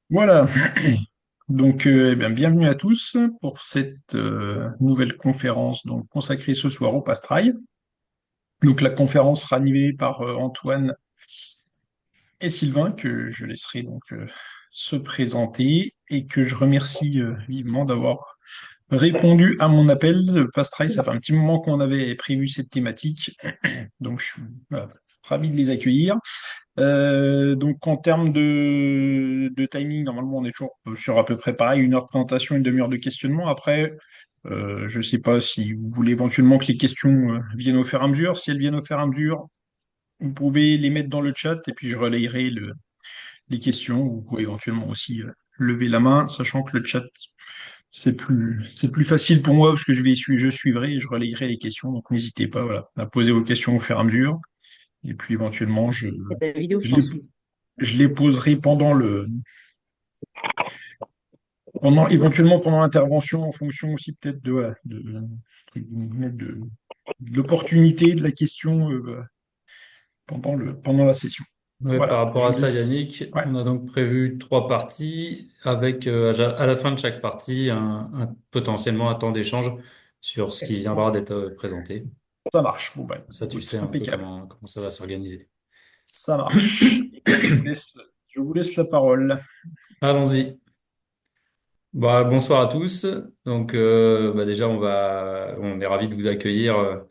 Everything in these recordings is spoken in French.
Voilà, donc eh bien, bienvenue à tous pour cette nouvelle conférence donc, consacrée ce soir au Pastrail. Donc la conférence sera animée par Antoine et Sylvain, que je laisserai donc se présenter et que je remercie vivement d'avoir répondu à mon appel. Le Pastrail, ça fait un petit moment qu'on avait prévu cette thématique, donc je suis voilà, ravi de les accueillir. Donc en termes de timing, normalement on est toujours sur à peu près pareil, 1 heure de présentation, une demi-heure de questionnement. Après, je ne sais pas si vous voulez éventuellement que les questions viennent au fur et à mesure. Si elles viennent au fur et à mesure, vous pouvez les mettre dans le chat et puis je relayerai les questions. Vous pouvez éventuellement aussi lever la main, sachant que le chat, c'est plus facile pour moi parce que je suivrai et je relayerai les questions. Donc n'hésitez pas, voilà, à poser vos questions au fur et à mesure. Et puis éventuellement, C'est la vidéo, je je les, pense. je les poserai éventuellement pendant l'intervention, en fonction aussi peut-être voilà, entre guillemets, de l'opportunité de la question pendant la session. Ouais, par Voilà, rapport je à vous ça, laisse. Yannick, Ouais, on a donc prévu trois parties avec à la fin de chaque partie potentiellement un temps d'échange sur ce qui viendra d'être présenté. ça marche. Bon, ben, Ça, tu écoute, sais un peu impeccable. comment ça va s'organiser. Ça marche. Eh bien, je vous laisse la parole. Allons-y. Bah, bonsoir à tous. Donc, déjà, on est ravi de vous accueillir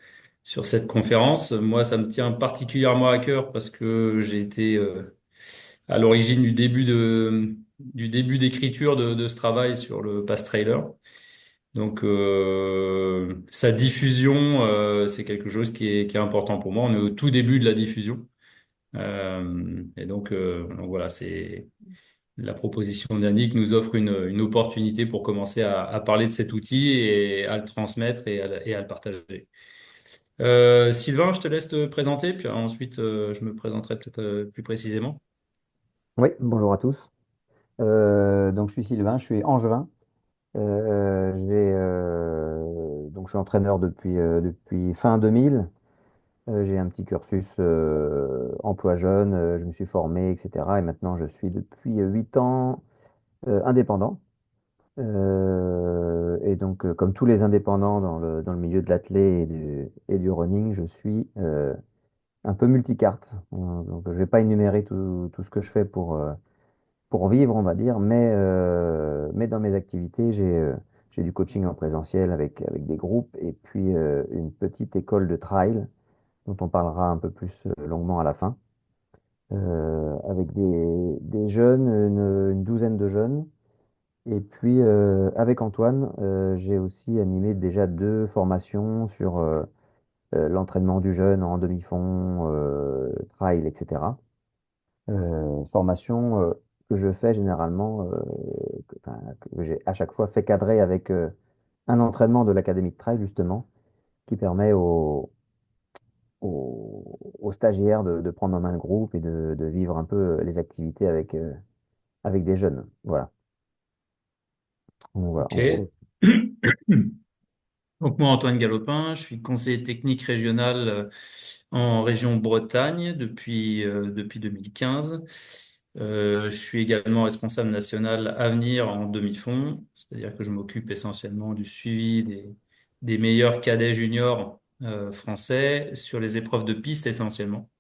sur cette conférence. Moi, ça me tient particulièrement à cœur parce que j'ai été à l'origine du début d'écriture de ce travail sur le Pass Trailer. Donc, sa diffusion, c'est quelque chose qui est important pour moi. On est au tout début de la diffusion. Donc voilà, c'est la proposition d'Yannick nous offre une opportunité pour commencer à parler de cet outil et à le transmettre et à le partager. Sylvain, je te laisse te présenter, puis ensuite je me présenterai peut-être plus précisément. Oui, bonjour à tous. Donc je suis Sylvain, je suis angevin. Donc je suis entraîneur depuis fin 2000. J'ai un petit cursus emploi jeune, je me suis formé, etc. Et maintenant je suis depuis 8 ans indépendant. Et donc comme tous les indépendants dans le milieu de l'athlé et du running, je suis un peu multicarte. Donc je ne vais pas énumérer tout ce que je fais pour vivre, on va dire, mais dans mes activités, j'ai du coaching en présentiel avec des groupes et puis une petite école de trail dont on parlera un peu plus longuement à la fin, avec des jeunes, une douzaine de jeunes. Et puis avec Antoine, j'ai aussi animé déjà 2 formations sur l'entraînement du jeune en demi-fond, trail, etc. Formation que je fais généralement, que j'ai à chaque fois fait cadrer avec un entraînement de l'Académie de Trail, justement, qui permet aux stagiaires de prendre en main le groupe et de vivre un peu les activités avec des jeunes. Voilà. Donc, voilà, Ok. en gros. Donc moi, Antoine Galopin, je suis conseiller technique régional en région Bretagne depuis 2015. Je suis également responsable national Avenir en demi-fond, c'est-à-dire que je m'occupe essentiellement du suivi des meilleurs cadets juniors français sur les épreuves de piste essentiellement.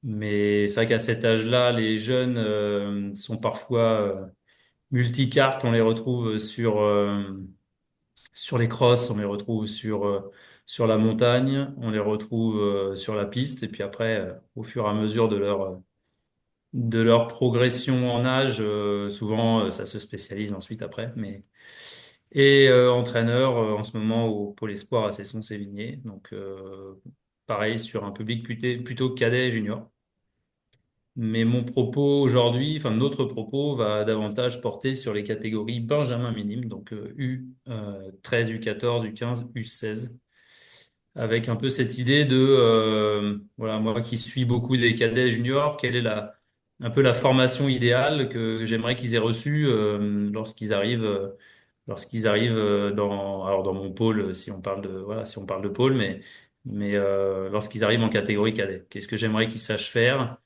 Mais c'est vrai qu'à cet âge-là, les jeunes sont parfois multicartes, on les retrouve sur les crosses, on les retrouve sur la montagne, on les retrouve sur la piste, et puis après, au fur et à mesure de leur progression en âge, souvent ça se spécialise ensuite après. Et entraîneur en ce moment au Pôle Espoir à Cesson-Sévigné, donc pareil sur un public plutôt cadet et junior. Mais mon propos aujourd'hui, enfin notre propos va davantage porter sur les catégories Benjamin minime, donc U13, U14, U15, U16, avec un peu cette idée de, voilà, moi qui suis beaucoup des cadets juniors, quelle est un peu la formation idéale que j'aimerais qu'ils aient reçue lorsqu'ils arrivent alors dans mon pôle, si on parle voilà, si on parle de pôle, mais lorsqu'ils arrivent en catégorie cadet. Qu'est-ce que j'aimerais qu'ils sachent faire?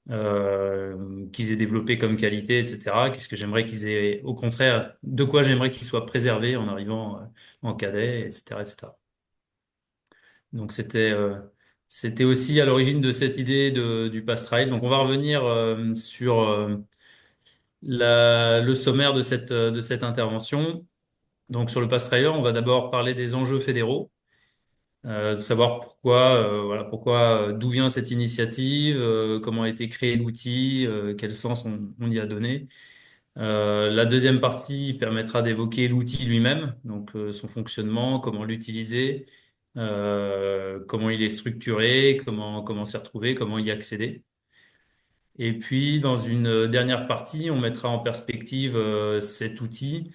qu'ils aient développé comme qualité, etc. Qu'est-ce que j'aimerais qu'ils aient, au contraire, de quoi j'aimerais qu'ils soient préservés en arrivant en cadet, etc., etc. Donc c'était aussi à l'origine de cette idée du Pass Trail. Donc on va revenir sur le sommaire de cette intervention. Donc sur le Pass Trailer, on va d'abord parler des enjeux fédéraux, de savoir pourquoi, voilà, pourquoi, d'où vient cette initiative, comment a été créé l'outil, quel sens on y a donné. La deuxième partie permettra d'évoquer l'outil lui-même, donc son fonctionnement, comment l'utiliser, comment il est structuré, comment s'y retrouver, comment y accéder. Et puis, dans une dernière partie, on mettra en perspective cet outil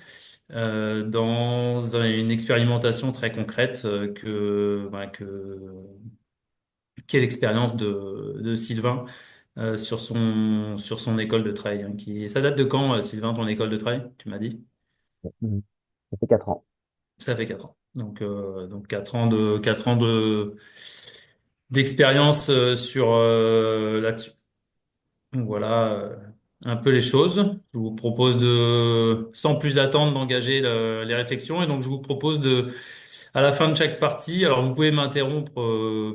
dans une expérimentation très concrète qu'est l'expérience de Sylvain sur son école de trail. Hein, ça date de quand, Sylvain, ton école de trail, tu m'as dit? Mhm. Ça fait 4 ans. Ça fait 4 ans. Donc 4 ans d'expérience sur là-dessus. Donc voilà un peu les choses. Je vous propose sans plus attendre, d'engager les réflexions. Et donc je vous propose à la fin de chaque partie, alors vous pouvez m'interrompre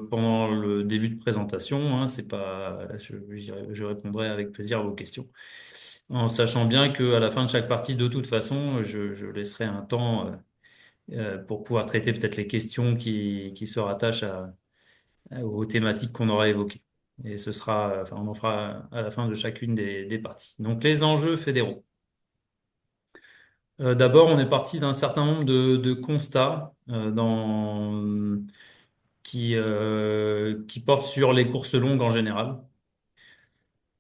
pendant le début de présentation. Hein, c'est pas, je répondrai avec plaisir à vos questions, en sachant bien que à la fin de chaque partie, de toute façon, je laisserai un temps pour pouvoir traiter peut-être les questions qui se rattachent aux thématiques qu'on aura évoquées. Et ce sera, enfin, on en fera à la fin de chacune des parties. Donc, les enjeux fédéraux. D'abord, on est parti d'un certain nombre de constats qui portent sur les courses longues en général.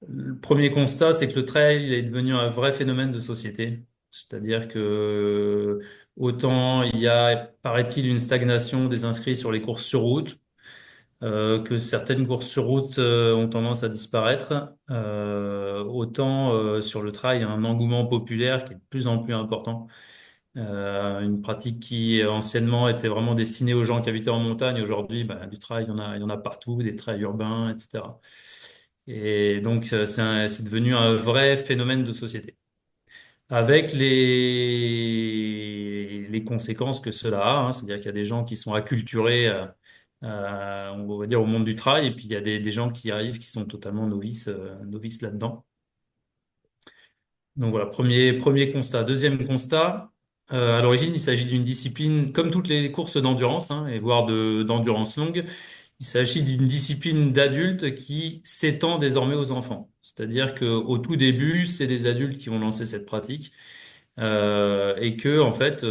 Le premier constat, c'est que le trail est devenu un vrai phénomène de société. C'est-à-dire que autant il y a, paraît-il, une stagnation des inscrits sur les courses sur route, que certaines courses sur route ont tendance à disparaître, autant sur le trail, il y a un engouement populaire qui est de plus en plus important. Une pratique qui anciennement était vraiment destinée aux gens qui habitaient en montagne. Aujourd'hui, bah, du trail, il y en a partout, des trails urbains, etc. Et donc, c'est devenu un vrai phénomène de société. Avec les conséquences que cela a, hein, c'est-à-dire qu'il y a des gens qui sont acculturés, on va dire, au monde du trail, et puis il y a des gens qui arrivent qui sont totalement novices là-dedans. Donc voilà, premier constat. Deuxième constat, à l'origine, il s'agit d'une discipline, comme toutes les courses d'endurance, hein, et voire d'endurance longue, il s'agit d'une discipline d'adultes qui s'étend désormais aux enfants. C'est-à-dire qu'au tout début, c'est des adultes qui vont lancer cette pratique. Et que en fait,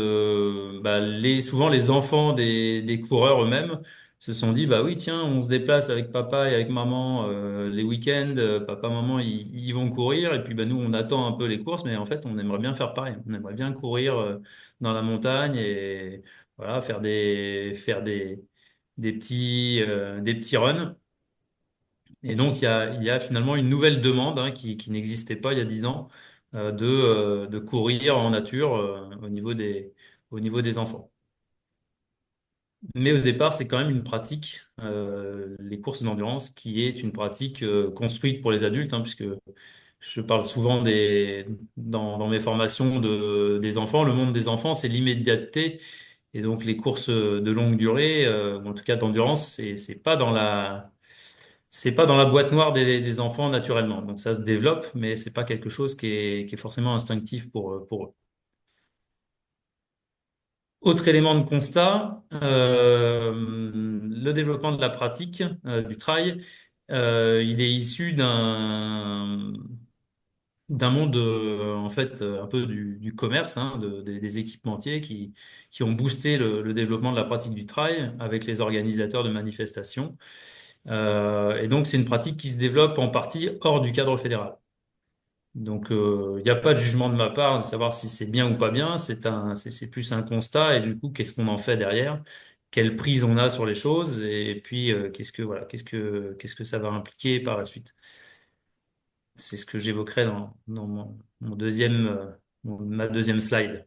bah, souvent les enfants des coureurs eux-mêmes se sont dit bah oui tiens on se déplace avec papa et avec maman les week-ends, papa maman ils vont courir et puis bah nous on attend un peu les courses mais en fait on aimerait bien faire pareil, on aimerait bien courir dans la montagne et voilà faire des petits runs. Et donc, il y a finalement une nouvelle demande hein, qui n'existait pas il y a 10 ans de courir en nature au niveau des enfants. Mais au départ, c'est quand même une pratique, les courses d'endurance, qui est une pratique construite pour les adultes, hein, puisque je parle souvent dans mes formations des enfants. Le monde des enfants, c'est l'immédiateté. Et donc, les courses de longue durée, ou en tout cas d'endurance, c'est pas dans la boîte noire des enfants naturellement. Donc ça se développe, mais c'est pas quelque chose qui est forcément instinctif pour eux. Autre élément de constat, le développement de la pratique du trail, il est issu d'un monde en fait un peu du commerce, hein, des équipementiers qui ont boosté le développement de la pratique du trail avec les organisateurs de manifestations. Et donc, c'est une pratique qui se développe en partie hors du cadre fédéral. Donc, il n'y a pas de jugement de ma part de savoir si c'est bien ou pas bien. C'est plus un constat. Et du coup, qu'est-ce qu'on en fait derrière? Quelle prise on a sur les choses? Et puis, voilà, qu'est-ce que ça va impliquer par la suite? C'est ce que j'évoquerai dans mon deuxième, ma deuxième slide.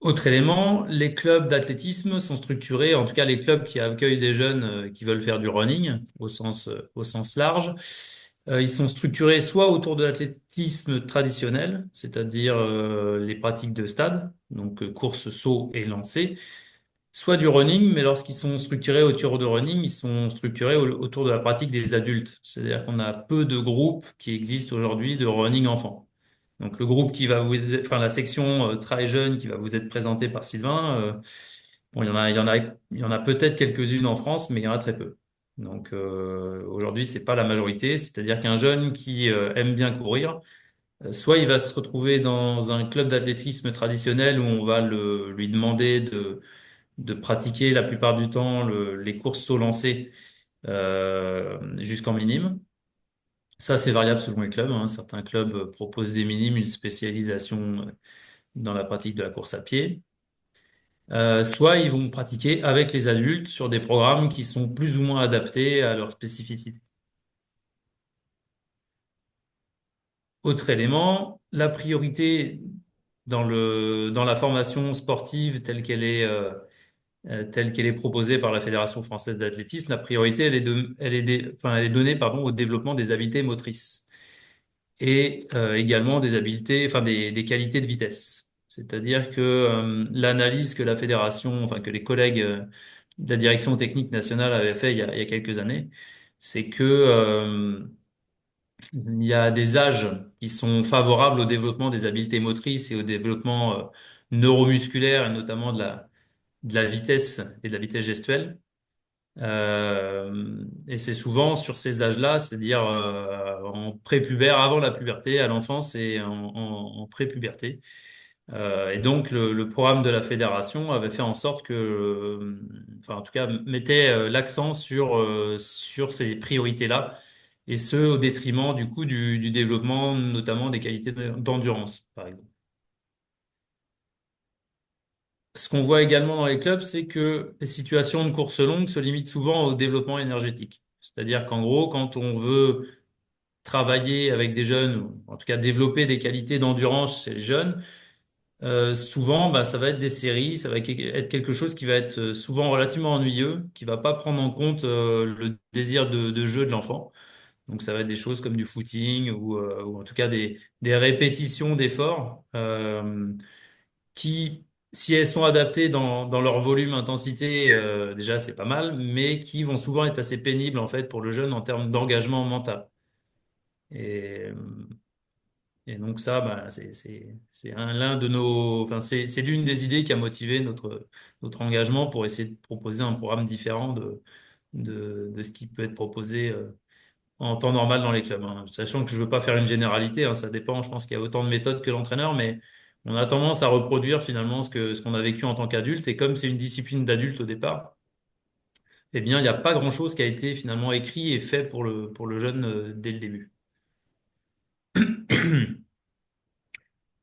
Autre élément, les clubs d'athlétisme sont structurés, en tout cas les clubs qui accueillent des jeunes qui veulent faire du running au sens large. Ils sont structurés soit autour de l'athlétisme traditionnel, c'est-à-dire les pratiques de stade, donc course, saut et lancer, soit du running, mais lorsqu'ils sont structurés autour de running, ils sont structurés autour de la pratique des adultes. C'est-à-dire qu'on a peu de groupes qui existent aujourd'hui de running enfant. Donc le groupe qui va enfin la section très jeune qui va vous être présentée par Sylvain, bon il y en a peut-être quelques-unes en France, mais il y en a très peu. Donc aujourd'hui c'est pas la majorité, c'est-à-dire qu'un jeune qui aime bien courir, soit il va se retrouver dans un club d'athlétisme traditionnel où on va lui demander de pratiquer la plupart du temps les courses saut lancées jusqu'en minime. Ça, c'est variable selon les clubs, hein. Certains clubs proposent des minimes, une spécialisation dans la pratique de la course à pied. Soit ils vont pratiquer avec les adultes sur des programmes qui sont plus ou moins adaptés à leur spécificité. Autre élément, la priorité dans la formation sportive telle qu'elle est proposée par la Fédération française d'athlétisme, la priorité elle est donnée pardon, au développement des habiletés motrices et également des habiletés, enfin des qualités de vitesse. C'est-à-dire que l'analyse que la fédération, enfin que les collègues de la direction technique nationale avaient fait il y a quelques années, c'est que il y a des âges qui sont favorables au développement des habiletés motrices et au développement neuromusculaire et notamment de la vitesse et de la vitesse gestuelle. Et c'est souvent sur ces âges-là, c'est-à-dire en prépubère, avant la puberté, à l'enfance et en prépuberté. Et donc le programme de la fédération avait fait en sorte que, enfin en tout cas, mettait l'accent sur ces priorités-là, et ce au détriment du coup du développement, notamment des qualités d'endurance, par exemple. Ce qu'on voit également dans les clubs, c'est que les situations de course longue se limitent souvent au développement énergétique. C'est-à-dire qu'en gros, quand on veut travailler avec des jeunes, ou en tout cas développer des qualités d'endurance chez les jeunes, souvent, bah, ça va être des séries, ça va être quelque chose qui va être souvent relativement ennuyeux, qui va pas prendre en compte le désir de jeu de l'enfant. Donc ça va être des choses comme du footing ou en tout cas des répétitions d'efforts. Qui, si elles sont adaptées dans leur volume, intensité, déjà c'est pas mal, mais qui vont souvent être assez pénibles en fait pour le jeune en termes d'engagement mental. Et, et donc ça, bah, c'est l'un de nos, enfin c'est l'une des idées qui a motivé notre engagement pour essayer de proposer un programme différent de ce qui peut être proposé en temps normal dans les clubs, hein. Sachant que je veux pas faire une généralité, hein, ça dépend. Je pense qu'il y a autant de méthodes que l'entraîneur, mais on a tendance à reproduire finalement ce qu'on a vécu en tant qu'adulte. Et comme c'est une discipline d'adulte au départ, eh bien, il n'y a pas grand-chose qui a été finalement écrit et fait pour le jeune dès le début.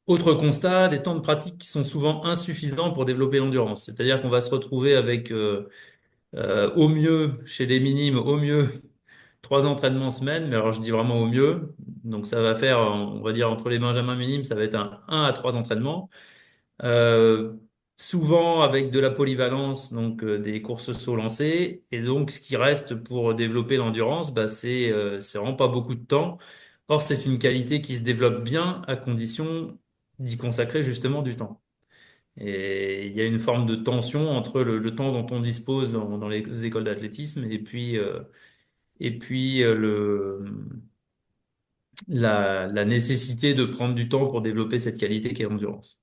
Autre constat, des temps de pratique qui sont souvent insuffisants pour développer l'endurance. C'est-à-dire qu'on va se retrouver avec au mieux, chez les minimes, au mieux 3 entraînements semaine, mais alors je dis vraiment au mieux. Donc ça va faire, on va dire entre les benjamins minimes, ça va être un à 3 entraînements. Euh, Souvent avec de la polyvalence, donc des courses saut lancées. Et donc ce qui reste pour développer l'endurance, bah, c'est vraiment pas beaucoup de temps. Or c'est une qualité qui se développe bien à condition d'y consacrer justement du temps. Et il y a une forme de tension entre le temps dont on dispose dans les écoles d'athlétisme et puis la nécessité de prendre du temps pour développer cette qualité qui est l'endurance.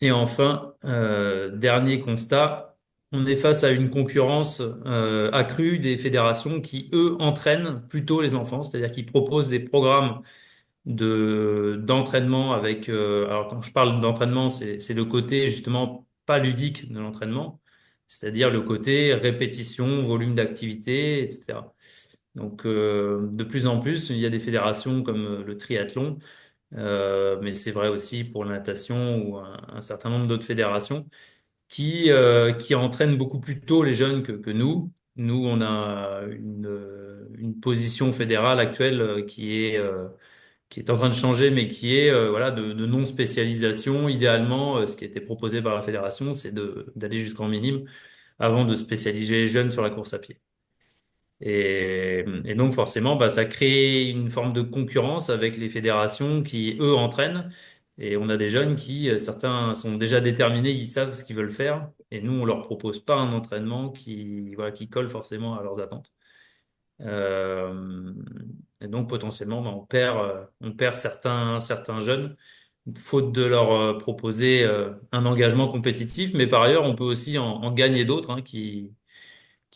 Et enfin, dernier constat, on est face à une concurrence accrue des fédérations qui, eux, entraînent plutôt les enfants, c'est-à-dire qui proposent des programmes d'entraînement avec... alors quand je parle d'entraînement, c'est le côté justement pas ludique de l'entraînement, c'est-à-dire le côté répétition, volume d'activité, etc. Donc, de plus en plus, il y a des fédérations comme le triathlon, mais c'est vrai aussi pour la natation ou un certain nombre d'autres fédérations qui entraînent beaucoup plus tôt les jeunes que nous. Nous, on a une position fédérale actuelle qui est qui est en train de changer, mais qui est voilà de non-spécialisation. Idéalement, ce qui a été proposé par la fédération, c'est d'aller jusqu'en minime avant de spécialiser les jeunes sur la course à pied. Et donc forcément, bah, ça crée une forme de concurrence avec les fédérations qui, eux, entraînent. Et on a des jeunes qui, certains sont déjà déterminés, ils savent ce qu'ils veulent faire. Et nous, on leur propose pas un entraînement qui, voilà, qui colle forcément à leurs attentes. Euh, et donc potentiellement, bah, on perd certains jeunes, faute de leur proposer un engagement compétitif. Mais par ailleurs, on peut aussi en gagner d'autres hein, qui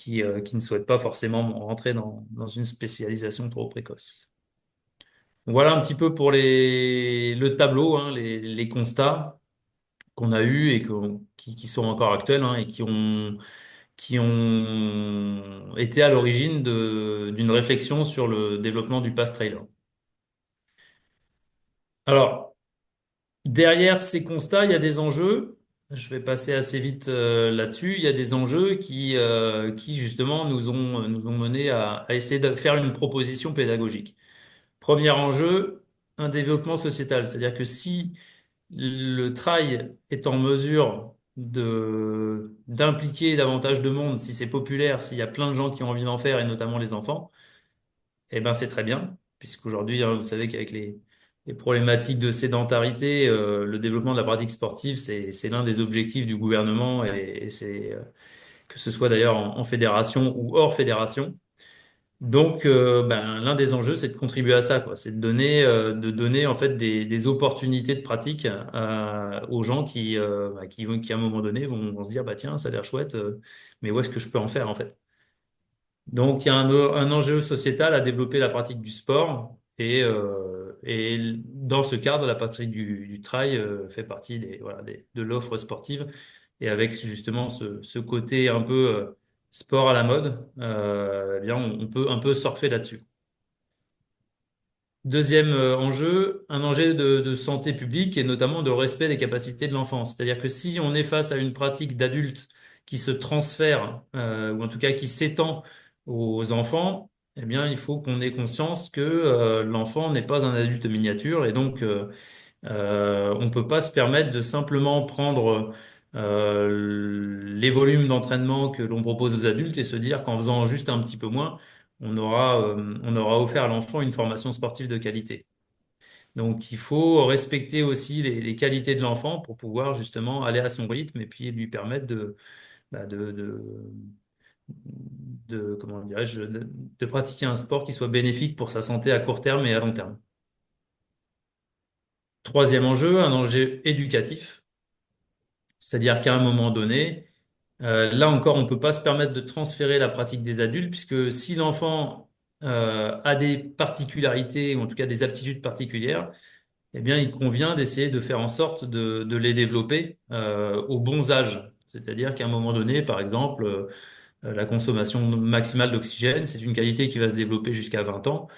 ne souhaitent pas forcément rentrer dans une spécialisation trop précoce. Voilà un petit peu pour le tableau, hein, les constats qu'on a eus et qui sont encore actuels hein, et qui ont été à l'origine d'une réflexion sur le développement du pass trailer. Alors, derrière ces constats, il y a des enjeux. Je vais passer assez vite là-dessus. Il y a des enjeux qui justement nous ont mené à essayer de faire une proposition pédagogique. Premier enjeu, un développement sociétal. C'est-à-dire que si le trail est en mesure d'impliquer davantage de monde, si c'est populaire, s'il y a plein de gens qui ont envie d'en faire, et notamment les enfants, eh ben c'est très bien, puisqu'aujourd'hui, hein, vous savez qu'avec les problématiques de sédentarité, le développement de la pratique sportive, c'est l'un des objectifs du gouvernement, et c'est que ce soit d'ailleurs en fédération ou hors fédération. Donc, ben, l'un des enjeux, c'est de contribuer à ça, quoi. C'est de donner en fait des opportunités de pratique aux gens qui à un moment donné vont se dire, bah tiens, ça a l'air chouette, mais où est-ce que je peux en faire en fait? Donc, il y a un enjeu sociétal à développer la pratique du sport et dans ce cadre, la pratique du trail fait partie de l'offre sportive et avec justement ce côté un peu sport à la mode, eh bien, on peut un peu surfer là-dessus. Deuxième enjeu, un enjeu de santé publique et notamment de respect des capacités de l'enfant. C'est-à-dire que si on est face à une pratique d'adulte qui se transfère, ou en tout cas qui s'étend aux enfants, eh bien, il faut qu'on ait conscience que l'enfant n'est pas un adulte miniature et donc on peut pas se permettre de simplement prendre les volumes d'entraînement que l'on propose aux adultes et se dire qu'en faisant juste un petit peu moins, on aura offert à l'enfant une formation sportive de qualité. Donc, il faut respecter aussi les qualités de l'enfant pour pouvoir justement aller à son rythme et puis lui permettre bah, comment dirais-je, de pratiquer un sport qui soit bénéfique pour sa santé à court terme et à long terme. Troisième enjeu, un enjeu éducatif. C'est-à-dire qu'à un moment donné, là encore, on ne peut pas se permettre de transférer la pratique des adultes, puisque si l'enfant a des particularités, ou en tout cas des aptitudes particulières, eh bien, il convient d'essayer de faire en sorte de les développer aux bons âges. C'est-à-dire qu'à un moment donné, par exemple, la consommation maximale d'oxygène, c'est une qualité qui va se développer jusqu'à 20 ans,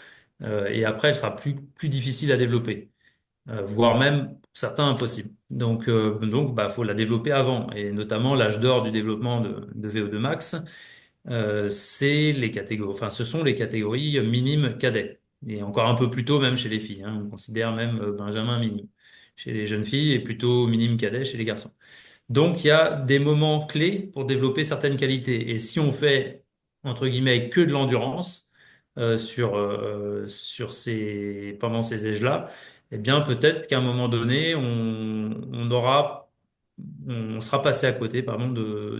et après, elle sera plus difficile à développer voire même pour certains impossible. Donc, bah, faut la développer avant, et notamment l'âge d'or du développement de VO2 max, c'est les catégories, enfin, ce sont les catégories minimes cadets, et encore un peu plus tôt même chez les filles. Hein, on considère même Benjamin minime chez les jeunes filles et plutôt minime cadet chez les garçons. Donc, il y a des moments clés pour développer certaines qualités. Et si on fait, entre guillemets, que de l'endurance pendant ces âges-là, eh bien, peut-être qu'à un moment donné, on sera passé à côté, pardon,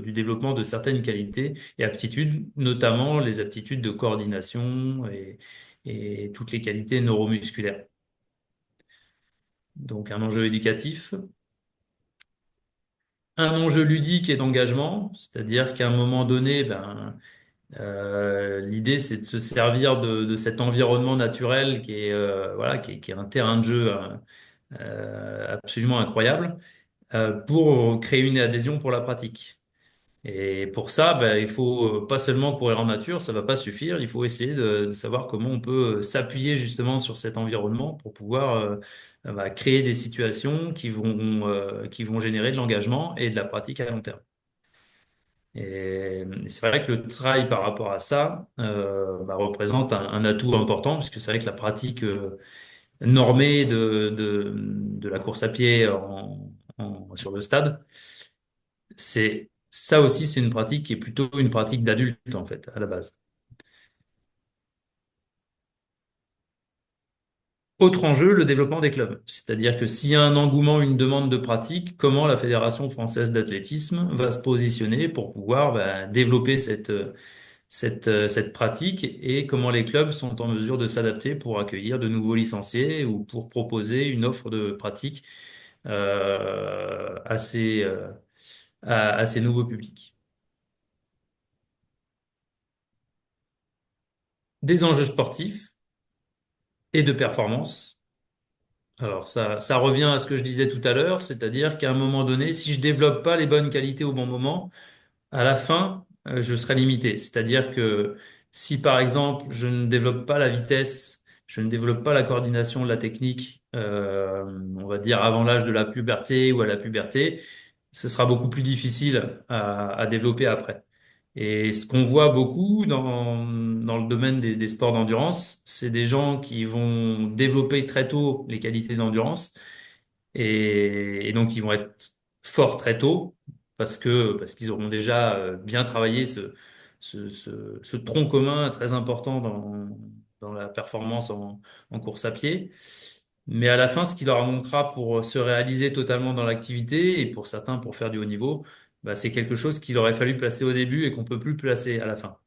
du développement de certaines qualités et aptitudes, notamment les aptitudes de coordination et toutes les qualités neuromusculaires. Donc, un enjeu éducatif. Un enjeu ludique et d'engagement, c'est-à-dire qu'à un moment donné, ben, l'idée c'est de se servir de cet environnement naturel qui est voilà qui est un terrain de jeu absolument incroyable pour créer une adhésion pour la pratique. Et pour ça, ben, il faut pas seulement courir en nature, ça va pas suffire. Il faut essayer de savoir comment on peut s'appuyer justement sur cet environnement pour pouvoir bah, créer des situations qui vont générer de l'engagement et de la pratique à long terme. Et c'est vrai que le trail par rapport à ça bah, représente un atout important, puisque c'est vrai que la pratique normée de la course à pied sur le stade. Ça aussi, c'est une pratique qui est plutôt une pratique d'adulte, en fait, à la base. Autre enjeu, le développement des clubs. C'est-à-dire que s'il y a un engouement, une demande de pratique, comment la Fédération française d'athlétisme va se positionner pour pouvoir développer cette pratique et comment les clubs sont en mesure de s'adapter pour accueillir de nouveaux licenciés ou pour proposer une offre de pratique à ces nouveaux publics. Des enjeux sportifs et de performance. Alors ça revient à ce que je disais tout à l'heure, c'est-à-dire qu'à un moment donné, si je développe pas les bonnes qualités au bon moment, à la fin, je serai limité. C'est-à-dire que si par exemple, je ne développe pas la vitesse, je ne développe pas la coordination, la technique, on va dire avant l'âge de la puberté ou à la puberté, ce sera beaucoup plus difficile à développer après. Et ce qu'on voit beaucoup dans le domaine des sports d'endurance, c'est des gens qui vont développer très tôt les qualités d'endurance et donc ils vont être forts très tôt parce qu'ils auront déjà bien travaillé ce tronc commun très important dans la performance en course à pied. Mais à la fin, ce qui leur manquera pour se réaliser totalement dans l'activité et pour certains pour faire du haut niveau, c'est quelque chose qu'il aurait fallu placer au début et qu'on peut plus placer à la fin.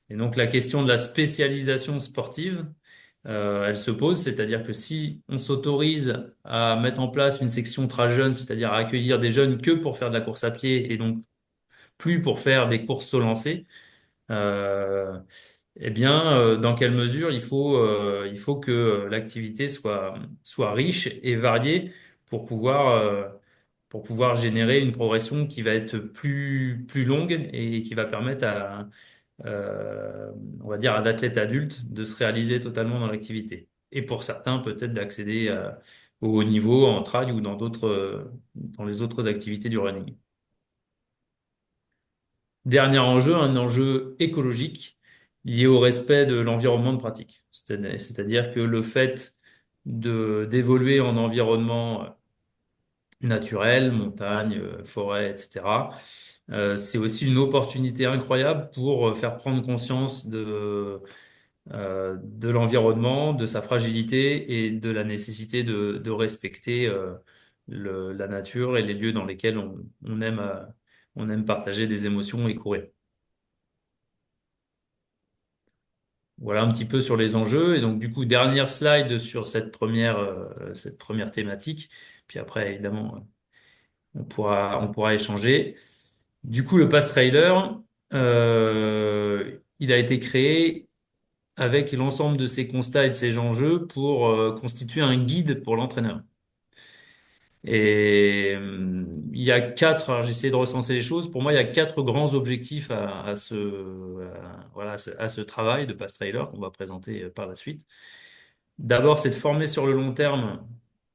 Et donc la question de la spécialisation sportive, elle se pose, c'est-à-dire que si on s'autorise à mettre en place une section ultra jeune, c'est-à-dire à accueillir des jeunes que pour faire de la course à pied et donc plus pour faire des courses au lancer, euh, eh bien, dans quelle mesure il faut que l'activité soit riche et variée pour pour pouvoir générer une progression qui va être plus longue et qui va permettre euh, on va dire, à l'athlète adulte de se réaliser totalement dans l'activité. Et pour certains, peut-être d'accéder au haut niveau en trail ou dans les autres activités du running. Dernier enjeu, un enjeu écologique lié au respect de l'environnement de pratique. C'est-à-dire que le fait d'évoluer en environnement naturel, montagne, forêt, etc., c'est aussi une opportunité incroyable pour faire prendre conscience de l'environnement, de sa fragilité et de la nécessité de respecter la nature et les lieux dans lesquels on aime partager des émotions et courir. Voilà un petit peu sur les enjeux. Et donc, du coup, dernière slide sur cette première thématique. Puis après, évidemment, on pourra échanger. Du coup, le Pass Trailer, il a été créé avec l'ensemble de ces constats et de ces enjeux pour constituer un guide pour l'entraîneur. Et il y a alors j'ai essayé de recenser les choses. Pour moi, il y a quatre grands objectifs voilà, à ce travail de Pass Trailer qu'on va présenter par la suite. D'abord, c'est de former sur le long terme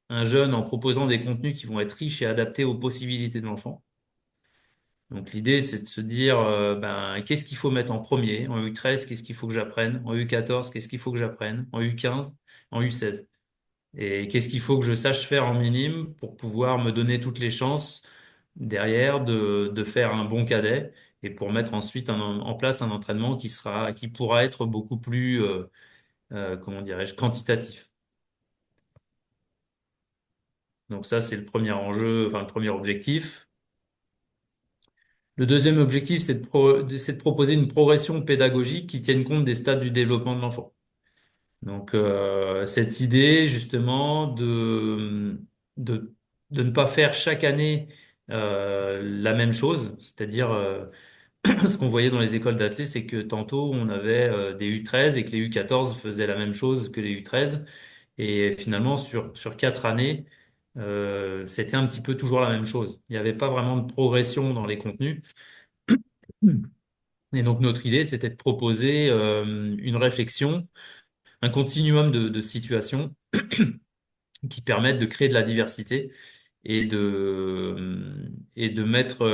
un jeune en proposant des contenus qui vont être riches et adaptés aux possibilités de l'enfant. Donc l'idée, c'est de se dire, qu'est-ce qu'il faut mettre en premier? En U13, qu'est-ce qu'il faut que j'apprenne? En U14, qu'est-ce qu'il faut que j'apprenne? En U15, en U16. Et qu'est-ce qu'il faut que je sache faire en minime pour pouvoir me donner toutes les chances derrière de faire un bon cadet et pour mettre ensuite en place un entraînement qui pourra être beaucoup plus, comment dirais-je, quantitatif. Donc ça, c'est le premier enjeu, enfin le premier objectif. Le deuxième objectif, c'est de proposer une progression pédagogique qui tienne compte des stades du développement de l'enfant. Donc, cette idée, justement, de, de ne pas faire chaque année la même chose, c'est-à-dire, ce qu'on voyait dans les écoles d'athlètes, c'est que tantôt, on avait des U13 et que les U14 faisaient la même chose que les U13. Et finalement, sur 4 années, c'était un petit peu toujours la même chose. Il n'y avait pas vraiment de progression dans les contenus. Et donc notre idée, c'était de proposer une réflexion, un continuum de situations qui permettent de créer de la diversité et de mettre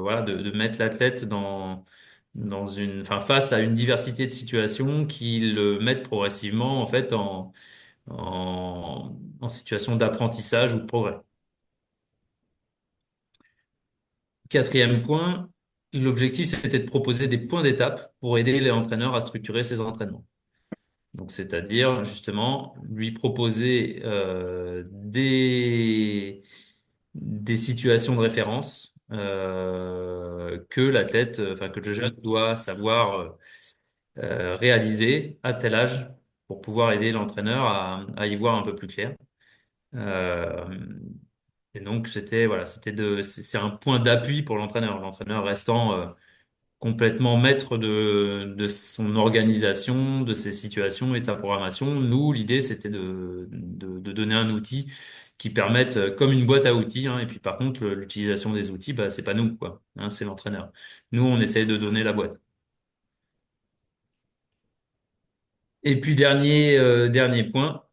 voilà de mettre l'athlète enfin face à une diversité de situations qui le mettent progressivement en fait en situation d'apprentissage ou de progrès. Quatrième point, l'objectif, c'était de proposer des points d'étape pour aider les entraîneurs à structurer ces entraînements. Donc, c'est-à-dire justement lui proposer des situations de référence que l'athlète, enfin que le jeune doit savoir réaliser à tel âge pour pouvoir aider l'entraîneur à y voir un peu plus clair. Euh, et donc c'est un point d'appui pour l'entraîneur. L'entraîneur restant complètement maître de son organisation, de ses situations et de sa programmation. Nous, l'idée, c'était de donner un outil qui permette, comme une boîte à outils, hein, et puis par contre, l'utilisation des outils, bah, c'est pas nous, quoi, hein, c'est l'entraîneur. Nous, on essaie de donner la boîte. Et puis, dernier point,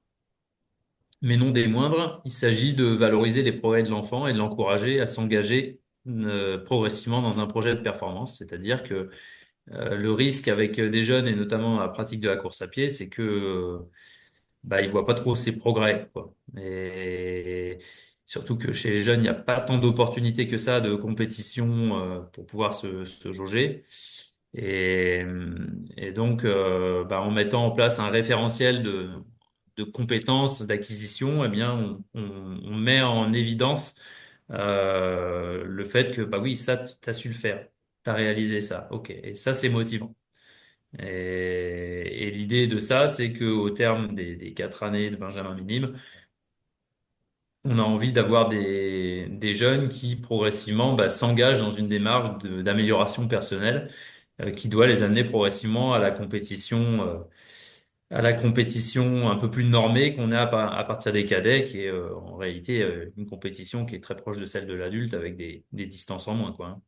mais non des moindres, il s'agit de valoriser les progrès de l'enfant et de l'encourager à s'engager progressivement dans un projet de performance. C'est-à-dire que le risque avec des jeunes et notamment la pratique de la course à pied, c'est que bah ils voient pas trop ces progrès, quoi. Et surtout que chez les jeunes, il n'y a pas tant d'opportunités que ça de compétition pour pouvoir se jauger. Et, et donc, bah, en mettant en place un référentiel de compétences, d'acquisition, eh bien, on met en évidence le fait que, bah oui, ça, tu as su le faire, tu as réalisé ça, ok, et ça, c'est motivant. Et l'idée de ça, c'est que au terme des 4 années de Benjamin Minime, on a envie d'avoir des jeunes qui progressivement bah, s'engagent dans une démarche d'amélioration personnelle qui doit les amener progressivement à la compétition un peu plus normée qu'on a à partir des cadets, qui est en réalité une compétition qui est très proche de celle de l'adulte avec des distances en moins, quoi, hein.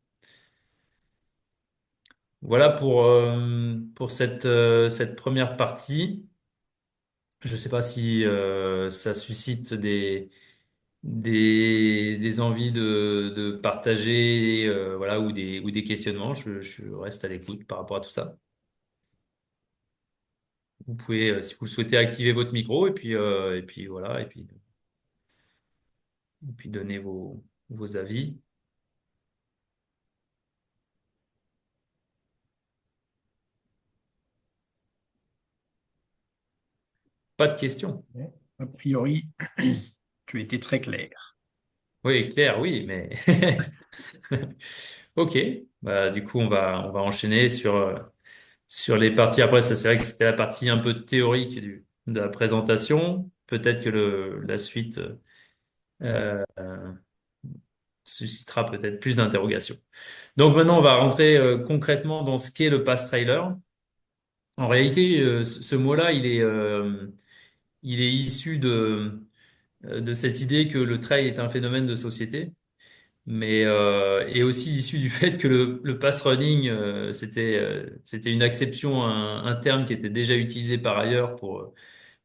Voilà pour cette première partie. Je sais pas si ça suscite des envies de partager, voilà, ou des questionnements. Je reste à l'écoute par rapport à tout ça. Vous pouvez, si vous le souhaitez, activer votre micro et puis voilà, et puis donner vos avis. Pas de questions. A priori, tu étais très clair. Oui, Claire, oui, mais ok. Bah, du coup, on va enchaîner sur les parties. Après, ça, c'est vrai que c'était la partie un peu théorique de la présentation. Peut-être que la suite euh, suscitera peut-être plus d'interrogations. Donc maintenant, on va rentrer concrètement dans ce qu'est le pass trailer. En réalité, ce mot-là, il est issu de cette idée que le trail est un phénomène de société, mais est aussi issu du fait que le pass running, c'était une acception, un terme qui était déjà utilisé par ailleurs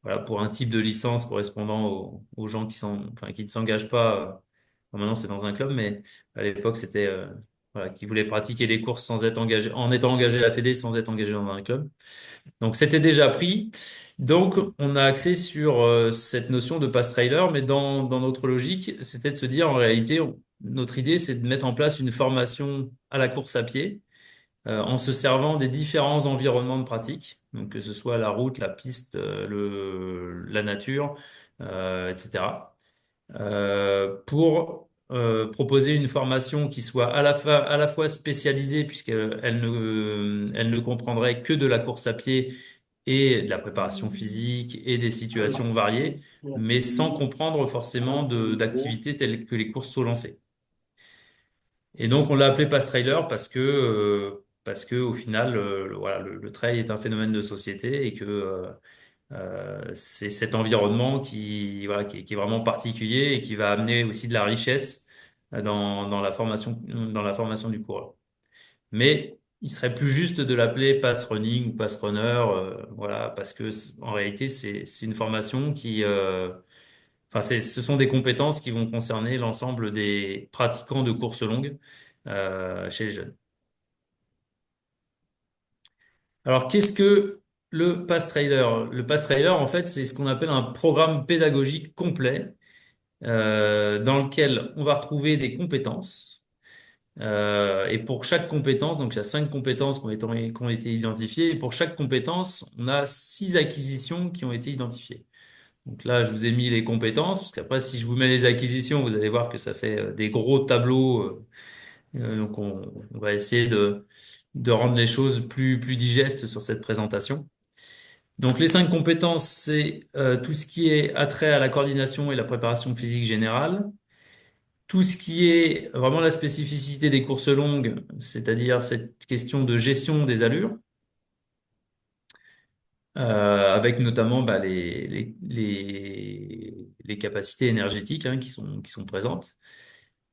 voilà, pour un type de licence correspondant aux gens enfin, qui ne s'engagent pas. Bon, maintenant, c'est dans un club, mais à l'époque, c'était voilà, qui voulaient pratiquer les courses sans être engagé, en étant engagé à la Fédé sans être engagé dans un club. Donc, c'était déjà pris. Donc, on a axé sur cette notion de pass trailer, mais dans notre logique, c'était de se dire, en réalité, notre idée, c'est de mettre en place une formation à la course à pied en se servant des différents environnements de pratique, donc que ce soit la route, la piste, la nature, etc. Pour proposer une formation qui soit à la fois spécialisée, elle ne comprendrait que de la course à pied et de la préparation physique et des situations variées, mais sans comprendre forcément d'activités telles que les courses au lancer. Et donc on l'a appelé pass trailer parce que au final voilà le trail est un phénomène de société et que c'est cet environnement qui est vraiment particulier et qui va amener aussi de la richesse dans la formation du coureur. Mais il serait plus juste de l'appeler pass running ou pass runner, voilà, parce que en réalité c'est une formation enfin ce sont des compétences qui vont concerner l'ensemble des pratiquants de courses longues chez les jeunes. Alors Le pass trailer, en fait, c'est ce qu'on appelle un programme pédagogique complet dans lequel on va retrouver des compétences. Et pour chaque compétence, donc il y a 5 compétences qui ont été identifiées. Et pour chaque compétence, on a 6 acquisitions qui ont été identifiées. Donc là, je vous ai mis les compétences, parce qu'après, si je vous mets les acquisitions, vous allez voir que ça fait des gros tableaux. Donc on va essayer de rendre les choses plus digestes sur cette présentation. Donc les 5 compétences, c'est tout ce qui est attrait à la coordination et la préparation physique générale, tout ce qui est vraiment la spécificité des courses longues, c'est-à-dire cette question de gestion des allures, avec notamment bah, les capacités énergétiques hein, qui sont présentes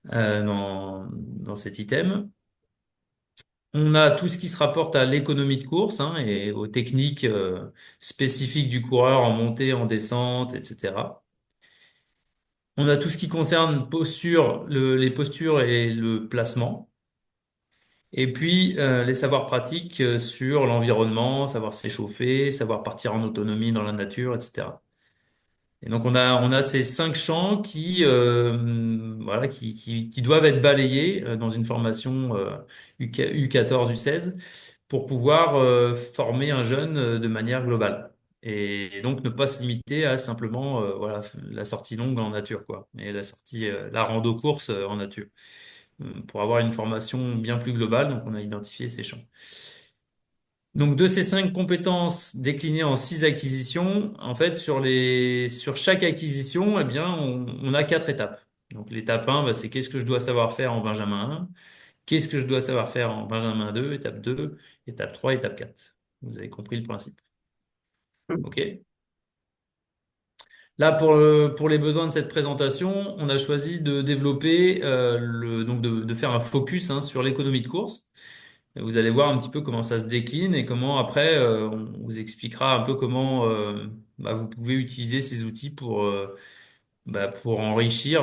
dans cet item. On a tout ce qui se rapporte à l'économie de course hein, et aux techniques spécifiques du coureur en montée, en descente, etc. On a tout ce qui concerne les postures et le placement. Et puis les savoirs pratiques sur l'environnement, savoir s'échauffer, savoir partir en autonomie dans la nature, etc. Et donc on a ces 5 champs voilà, qui doivent être balayés dans une formation U14, U16 pour pouvoir former un jeune de manière globale. Et donc ne pas se limiter à simplement voilà, la sortie longue en nature, quoi, et la rando course en nature. Pour avoir une formation bien plus globale, donc on a identifié ces champs. Donc, de ces 5 compétences déclinées en 6 acquisitions, en fait, sur chaque acquisition, eh bien, on a 4 étapes. Donc, l'étape 1, bah, c'est qu'est-ce que je dois savoir faire en Benjamin 1, qu'est-ce que je dois savoir faire en Benjamin 2, étape 2, étape 3, étape 4. Vous avez compris le principe. OK? Là, pour les besoins de cette présentation, on a choisi de développer, donc de faire un focus hein, sur l'économie de course. Vous allez voir un petit peu comment ça se décline et comment après on vous expliquera un peu comment bah, vous pouvez utiliser ces outils pour enrichir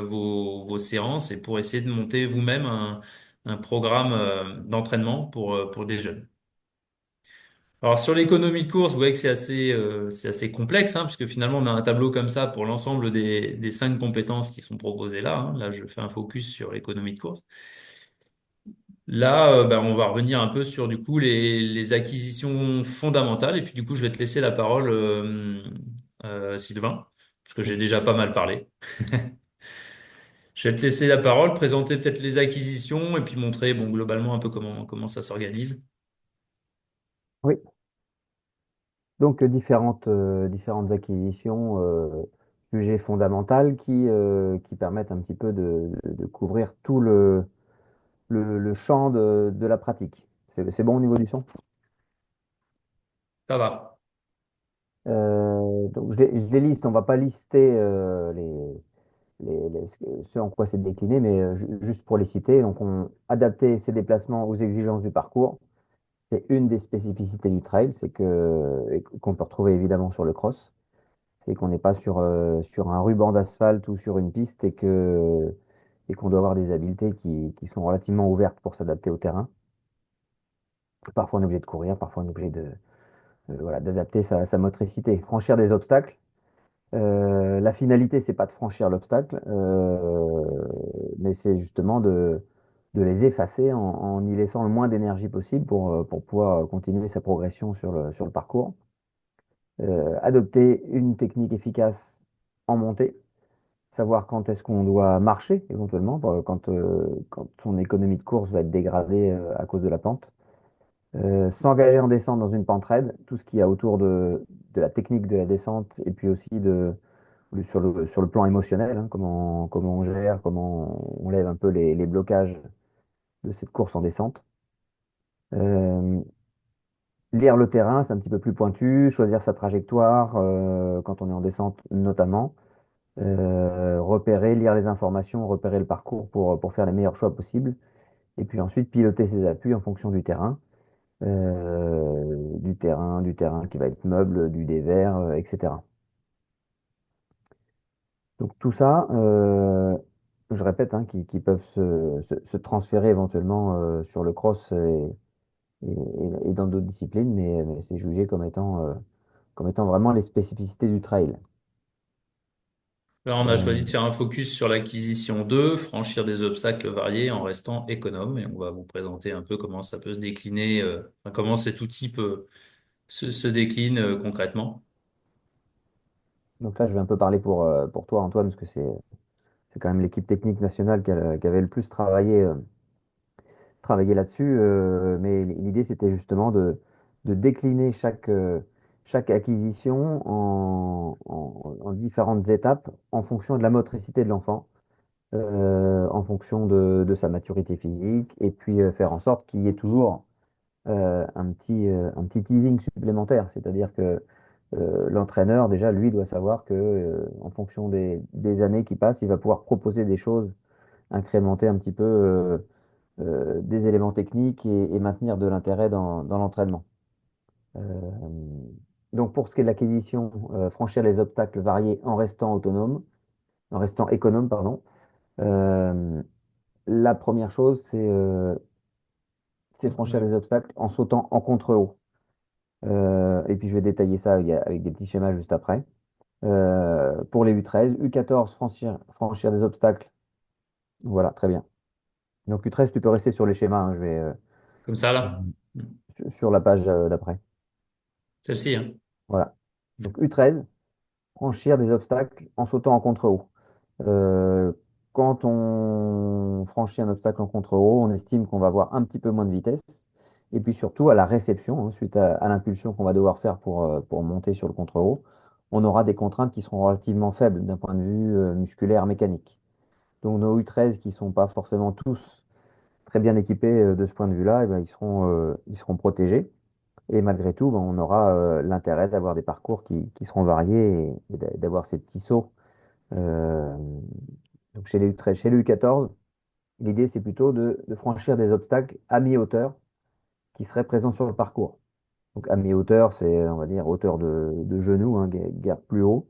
vos séances et pour essayer de monter vous-même un programme d'entraînement pour des jeunes. Alors sur l'économie de course, vous voyez que c'est assez complexe, hein, puisque finalement on a un tableau comme ça pour l'ensemble des 5 compétences qui sont proposées là. Hein. Là, je fais un focus sur l'économie de course. Là, bah, on va revenir un peu sur du coup les acquisitions fondamentales. Et puis du coup, je vais te laisser la parole, Sylvain, parce que j'ai déjà pas mal parlé. Je vais te laisser la parole, présenter peut-être les acquisitions et puis montrer bon, globalement un peu comment ça s'organise. Oui, donc différentes acquisitions jugées fondamentales qui permettent un petit peu de couvrir tout le champ de la pratique. C'est bon au niveau du son? Ça va. Donc je les liste, on va pas lister ce en quoi c'est décliné, mais juste pour les citer. Donc adapter ses déplacements aux exigences du parcours, c'est une des spécificités du trail, et qu'on peut retrouver évidemment sur le cross. C'est qu'on n'est pas sur un ruban d'asphalte ou sur une piste et qu'on doit avoir des habiletés qui sont relativement ouvertes pour s'adapter au terrain. Parfois, on est obligé de courir, parfois, on est obligé voilà, d'adapter sa motricité. Franchir des obstacles. La finalité, c'est pas de franchir l'obstacle, mais c'est justement de les effacer en y laissant le moins d'énergie possible pour pouvoir continuer sa progression sur le parcours. Adopter une technique efficace en montée, savoir quand est-ce qu'on doit marcher éventuellement, quand son économie de course va être dégradée à cause de la pente. S'engager en descente dans une pente raide, tout ce qu'il y a autour de la technique de la descente et puis aussi sur le plan émotionnel, hein, comment on gère, comment on lève un peu les blocages de cette course en descente. Euh, Lire le terrain, c'est un petit peu plus pointu, choisir sa trajectoire quand on est en descente notamment. Lire les informations, repérer le parcours pour faire les meilleurs choix possibles. Et puis ensuite, piloter ses appuis en fonction du terrain qui va être meuble, du dévers, etc. Donc tout ça, je répète, hein, qui peuvent se transférer éventuellement sur le cross et dans d'autres disciplines, mais c'est jugé comme étant vraiment les spécificités du trail. Là, on a choisi de Euh, faire un focus sur l'acquisition 2, franchir des obstacles variés en restant économe. Et on va vous présenter un peu comment ça peut se décliner, enfin, comment cet outil peut se décline concrètement. donc là, je vais un peu parler pour toi, Antoine, parce que c'est quand même l'équipe technique nationale qui avait le plus travaillé là-dessus. Mais l'idée, c'était justement de décliner chaque acquisition en différentes étapes en fonction de la motricité de l'enfant, en fonction de sa maturité physique, et puis faire en sorte qu'il y ait toujours un petit teasing supplémentaire. C'est-à-dire que l'entraîneur, déjà, lui, doit savoir que, en fonction des années qui passent, il va pouvoir proposer des choses, incrémenter un petit peu des éléments techniques et maintenir de l'intérêt dans l'entraînement. Euh, donc, pour ce qui est de l'acquisition, franchir les obstacles variés en restant autonome, en restant économe, pardon. Euh, la première chose, c'est franchir Ouais. les obstacles en sautant en contre-haut. Et puis je vais détailler ça avec des petits schémas juste après. Pour les U13, U14, franchir des obstacles. Voilà, très bien. Donc U13, tu peux rester sur les schémas, hein, je vais Comme ça, euh, là. sur la page d'après. Celle-ci, hein. Voilà. Donc U13, franchir des obstacles en sautant en contre-haut. Euh, Quand on franchit un obstacle en contre-haut, on estime qu'on va avoir un petit peu moins de vitesse. Et puis surtout, à la réception, hein, suite à l'impulsion qu'on va devoir faire pour monter sur le contre-haut, on aura des contraintes qui seront relativement faibles d'un point de vue musculaire, mécanique. Donc nos U13 qui ne sont pas forcément tous très bien équipés de ce point de vue-là, eh ben, ils seront protégés. Et malgré tout, ben, on aura l'intérêt d'avoir des parcours qui seront variés et d'avoir ces petits sauts. Euh, donc chez les U13, chez les U14, l'idée c'est plutôt de franchir des obstacles à mi-hauteur qui seraient présents sur le parcours. Donc à mi-hauteur, c'est on va dire hauteur de genou, hein, guère plus haut.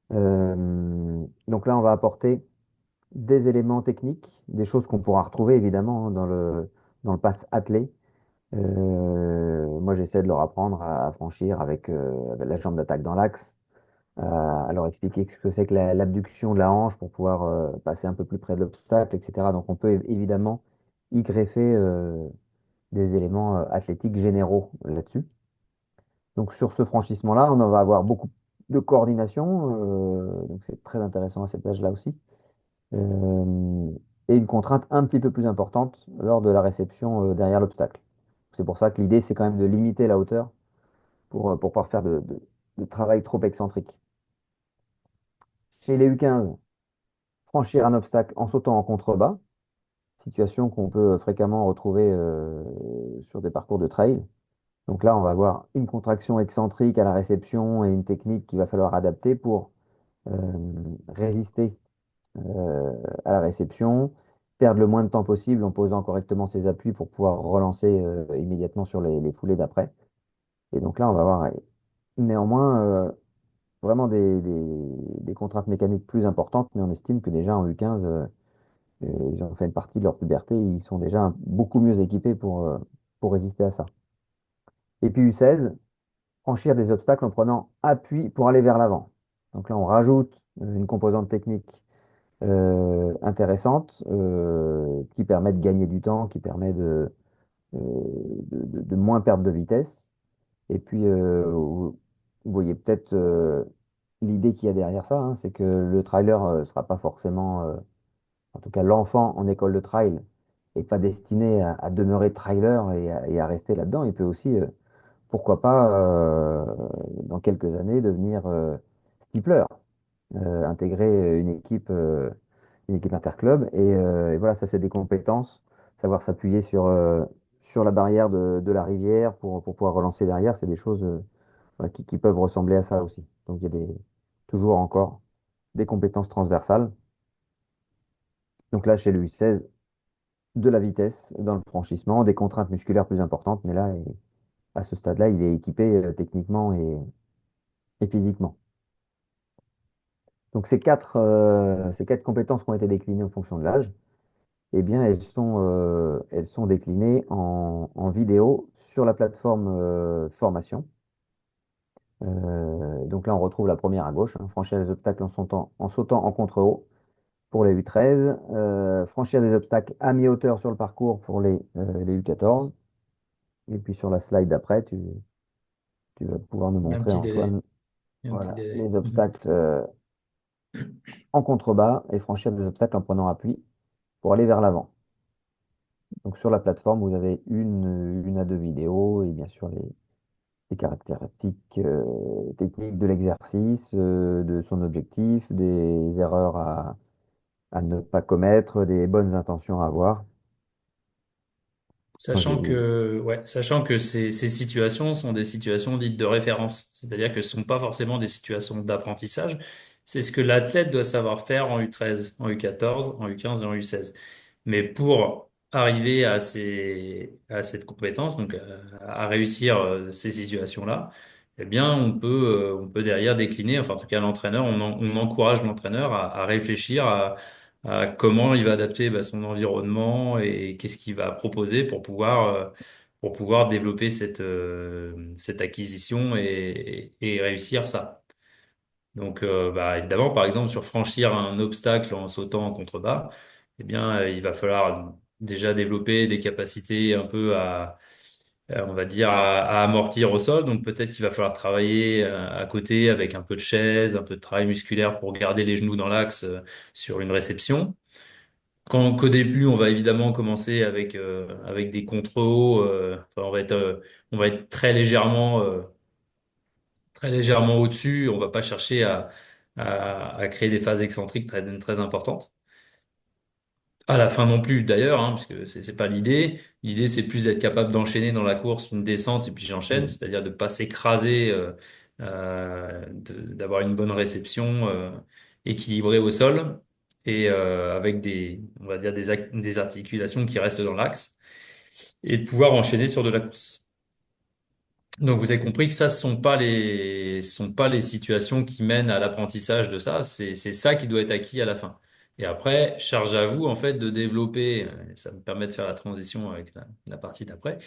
Donc là, on va apporter des éléments techniques, des choses qu'on pourra retrouver évidemment, hein, dans le pass attelé. Moi, j'essaie de leur apprendre à franchir avec la jambe d'attaque dans l'axe, à leur expliquer ce que c'est que l'abduction de la hanche pour pouvoir passer un peu plus près de l'obstacle, etc. Donc, on peut évidemment y greffer des éléments athlétiques généraux là-dessus. Donc, sur ce franchissement-là, on en va avoir beaucoup de coordination, donc c'est très intéressant à cet âge-là aussi. Euh, et une contrainte un petit peu plus importante lors de la réception derrière l'obstacle. C'est pour ça que l'idée, c'est quand même de limiter la hauteur pour pouvoir faire de travail trop excentrique. Chez les U15, franchir un obstacle en sautant en contrebas, situation qu'on peut fréquemment retrouver sur des parcours de trail. Donc là, on va avoir une contraction excentrique à la réception et une technique qu'il va falloir adapter pour euh, résister à la réception, perdre le moins de temps possible en posant correctement ses appuis pour pouvoir relancer immédiatement sur les foulées d'après. Et donc là, on va avoir néanmoins vraiment des contraintes mécaniques plus importantes, mais on estime que déjà en U15, ils ont fait une partie de leur puberté, ils sont déjà beaucoup mieux équipés pour résister à ça. Et puis U16, franchir des obstacles en prenant appui pour aller vers l'avant. Donc là, on rajoute une composante technique intéressante qui permet de gagner du temps, qui permet euh, de moins perdre de vitesse. Et puis, vous voyez peut-être l'idée qu'il y a derrière ça, hein, c'est que le trailer ne sera pas forcément, en tout cas l'enfant en école de trail, n'est pas destiné à demeurer trailer et à rester là-dedans. Il peut aussi, pourquoi pas, dans quelques années, devenir steepler, intégrer une équipe interclub. Et voilà, ça, c'est des compétences, savoir s'appuyer sur la barrière de la rivière pour pouvoir relancer derrière, c'est des choses voilà, qui peuvent ressembler à ça aussi. Donc, il y a toujours encore des compétences transversales. Donc là, chez le U16, de la vitesse dans le franchissement, des contraintes musculaires plus importantes, mais là, à ce stade-là, il est équipé techniquement et physiquement. Donc ces quatre compétences qui ont été déclinées en fonction de l'âge, eh bien, elles sont déclinées en vidéo sur la plateforme formation. Donc là, on retrouve la première à gauche, hein, franchir les obstacles en sautant en contre-haut pour les U13, franchir des obstacles à mi-hauteur sur le parcours pour les U14. Et puis sur la slide d'après, tu vas pouvoir nous Il y a un montrer, petit délai. Antoine, Il y a un petit voilà, délai. les Mhm. obstacles en contrebas et franchir des obstacles en prenant appui pour aller vers l'avant. Donc sur la plateforme, vous avez une à deux vidéos et bien sûr les caractéristiques techniques de l'exercice, de son objectif, des erreurs à ne pas commettre, des bonnes intentions à avoir. Moi, Sachant que ces situations sont des situations dites de référence, c'est-à-dire que ce ne sont pas forcément des situations d'apprentissage. C'est ce que l'athlète doit savoir faire en U13, en U14, en U15 et en U16. Mais pour arriver à cette compétence, donc à réussir ces situations-là, eh bien, on peut derrière décliner, enfin, en tout cas, on encourage l'entraîneur à réfléchir à comment il va adapter son environnement et qu'est-ce qu'il va proposer pour pouvoir développer cette acquisition et réussir ça. Donc, évidemment, par exemple, sur franchir un obstacle en sautant en contrebas, eh bien, il va falloir déjà développer des capacités un peu on va dire, à amortir au sol. Donc, peut-être qu'il va falloir travailler à côté avec un peu de chaise, un peu de travail musculaire pour garder les genoux dans l'axe sur une réception. Qu'au début, on va évidemment commencer avec des contre-hauts. Enfin, on va être très légèrement au-dessus. On va pas chercher à créer des phases excentriques très importantes. À la fin non plus d'ailleurs, hein, parce que c'est pas l'idée. L'idée c'est plus d'être capable d'enchaîner dans la course une descente et puis j'enchaîne, Mm. c'est-à-dire de pas s'écraser, d'avoir une bonne réception équilibrée au sol et avec on va dire des articulations qui restent dans l'axe et de pouvoir enchaîner sur de la course. Donc vous avez compris que ça, ce sont pas les situations qui mènent à l'apprentissage de ça. C'est ça qui doit être acquis à la fin. Et après, charge à vous en fait de développer. Ça me permet de faire la transition avec la partie d'après.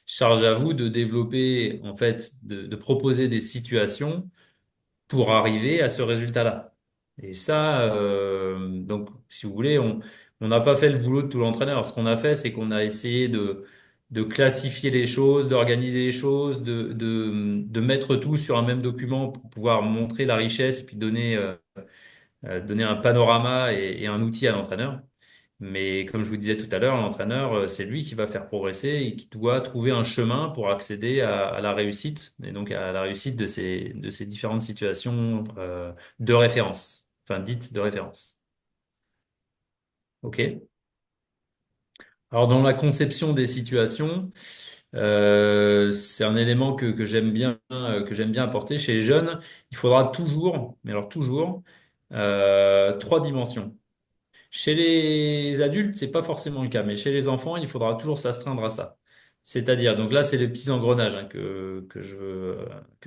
Charge à vous de développer en fait, de proposer des situations pour arriver à ce résultat-là. Et ça, donc, si vous voulez, on n'a pas fait le boulot de tout l'entraîneur. Ce qu'on a fait, c'est qu'on a essayé de classifier les choses, d'organiser les choses, de mettre tout sur un même document pour pouvoir montrer la richesse et puis donner un panorama et un outil à l'entraîneur. Mais comme je vous disais tout à l'heure, l'entraîneur, c'est lui qui va faire progresser et qui doit trouver un chemin pour accéder à la réussite et donc à la réussite de ces différentes situations de référence, enfin dites de référence. OK? Alors dans la conception des situations, c'est un élément que j'aime bien apporter chez les jeunes. Il faudra toujours, mais alors toujours, trois dimensions. Chez les adultes, c'est pas forcément le cas, mais chez les enfants, il faudra toujours s'astreindre à ça. C'est-à-dire, donc là, c'est les petits engrenages hein, que je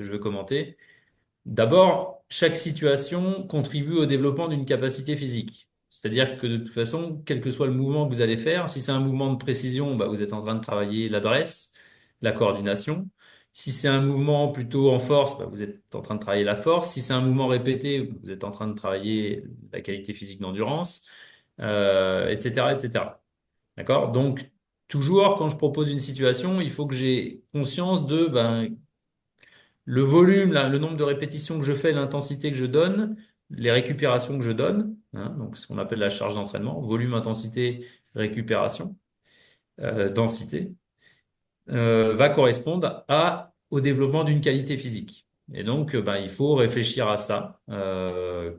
veux commenter. D'abord, chaque situation contribue au développement d'une capacité physique. C'est-à-dire que de toute façon, quel que soit le mouvement que vous allez faire, si c'est un mouvement de précision, vous êtes en train de travailler l'adresse, la coordination. Si c'est un mouvement plutôt en force, vous êtes en train de travailler la force. Si c'est un mouvement répété, vous êtes en train de travailler la qualité physique d'endurance, etc., etc. D'accord? Donc, toujours, quand je propose une situation, il faut que j'ai conscience de le volume, le nombre de répétitions que je fais, l'intensité que je donne, les récupérations que je donne, hein, donc ce qu'on appelle la charge d'entraînement, volume, intensité, récupération, densité, va correspondre au développement d'une qualité physique. Et donc, il faut réfléchir à ça.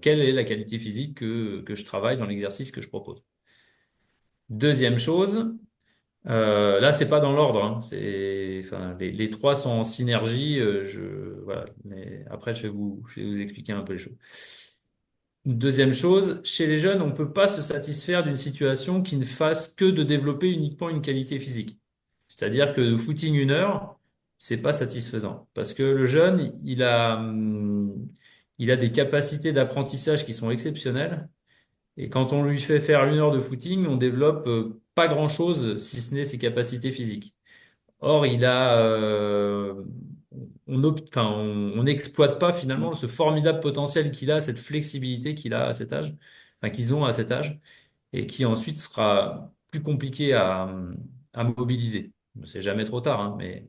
Quelle est la qualité physique que je travaille dans l'exercice que je propose? Deuxième chose, là, c'est pas dans l'ordre, hein. Enfin, les trois sont en synergie. Voilà. Mais après, je vais vous expliquer un peu les choses. Deuxième chose, chez les jeunes, on peut pas se satisfaire d'une situation qui ne fasse que de développer uniquement une qualité physique. C'est-à-dire que de footing une heure, c'est pas satisfaisant. Parce que le jeune, il a des capacités d'apprentissage qui sont exceptionnelles. Et quand on lui fait faire une heure de footing, on développe pas grand-chose si ce n'est ses capacités physiques. Or, enfin, on n'exploite pas finalement ce formidable potentiel qu'il a, cette flexibilité qu'il a à cet âge, enfin, qu'ils ont à cet âge, et qui ensuite sera plus compliqué à mobiliser. C'est jamais trop tard, hein, mais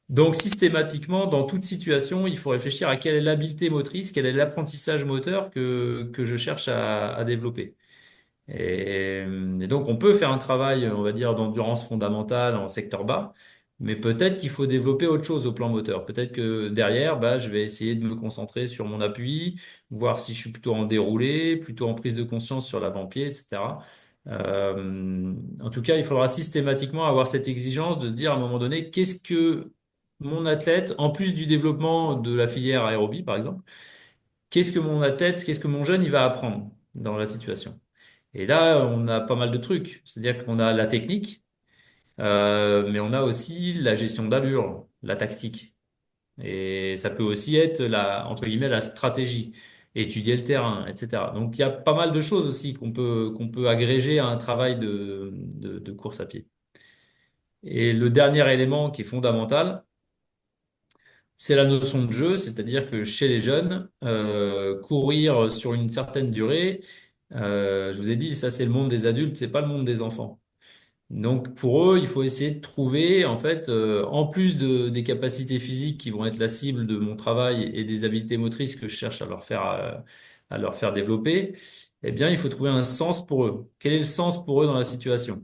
donc systématiquement, dans toute situation, il faut réfléchir à quelle est l'habileté motrice, quel est l'apprentissage moteur que je cherche à développer. Et donc, on peut faire un travail, on va dire, d'endurance fondamentale en secteur bas, mais peut-être qu'il faut développer autre chose au plan moteur. Peut-être que derrière, bah, je vais essayer de me concentrer sur mon appui, voir si je suis plutôt en déroulé, plutôt en prise de conscience sur l'avant-pied, etc. En tout cas, il faudra systématiquement avoir cette exigence de se dire à un moment donné, qu'est-ce que mon athlète, en plus du développement de la filière aérobie, par exemple, qu'est-ce que mon jeune, il va apprendre dans la situation? Et là, on a pas mal de trucs. C'est-à-dire qu'on a la technique, mais on a aussi la gestion d'allure, la tactique. Et ça peut aussi être entre guillemets, la stratégie, étudier le terrain, etc. Donc il y a pas mal de choses aussi qu'on peut agréger à un travail de course à pied. Et le dernier élément qui est fondamental, c'est la notion de jeu, c'est-à-dire que chez les jeunes, courir sur une certaine durée, je vous ai dit, ça c'est le monde des adultes, c'est pas le monde des enfants. Donc pour eux, il faut essayer de trouver, en fait, en plus des capacités physiques qui vont être la cible de mon travail et des habiletés motrices que je cherche à leur faire développer, eh bien, il faut trouver un sens pour eux. Quel est le sens pour eux dans la situation?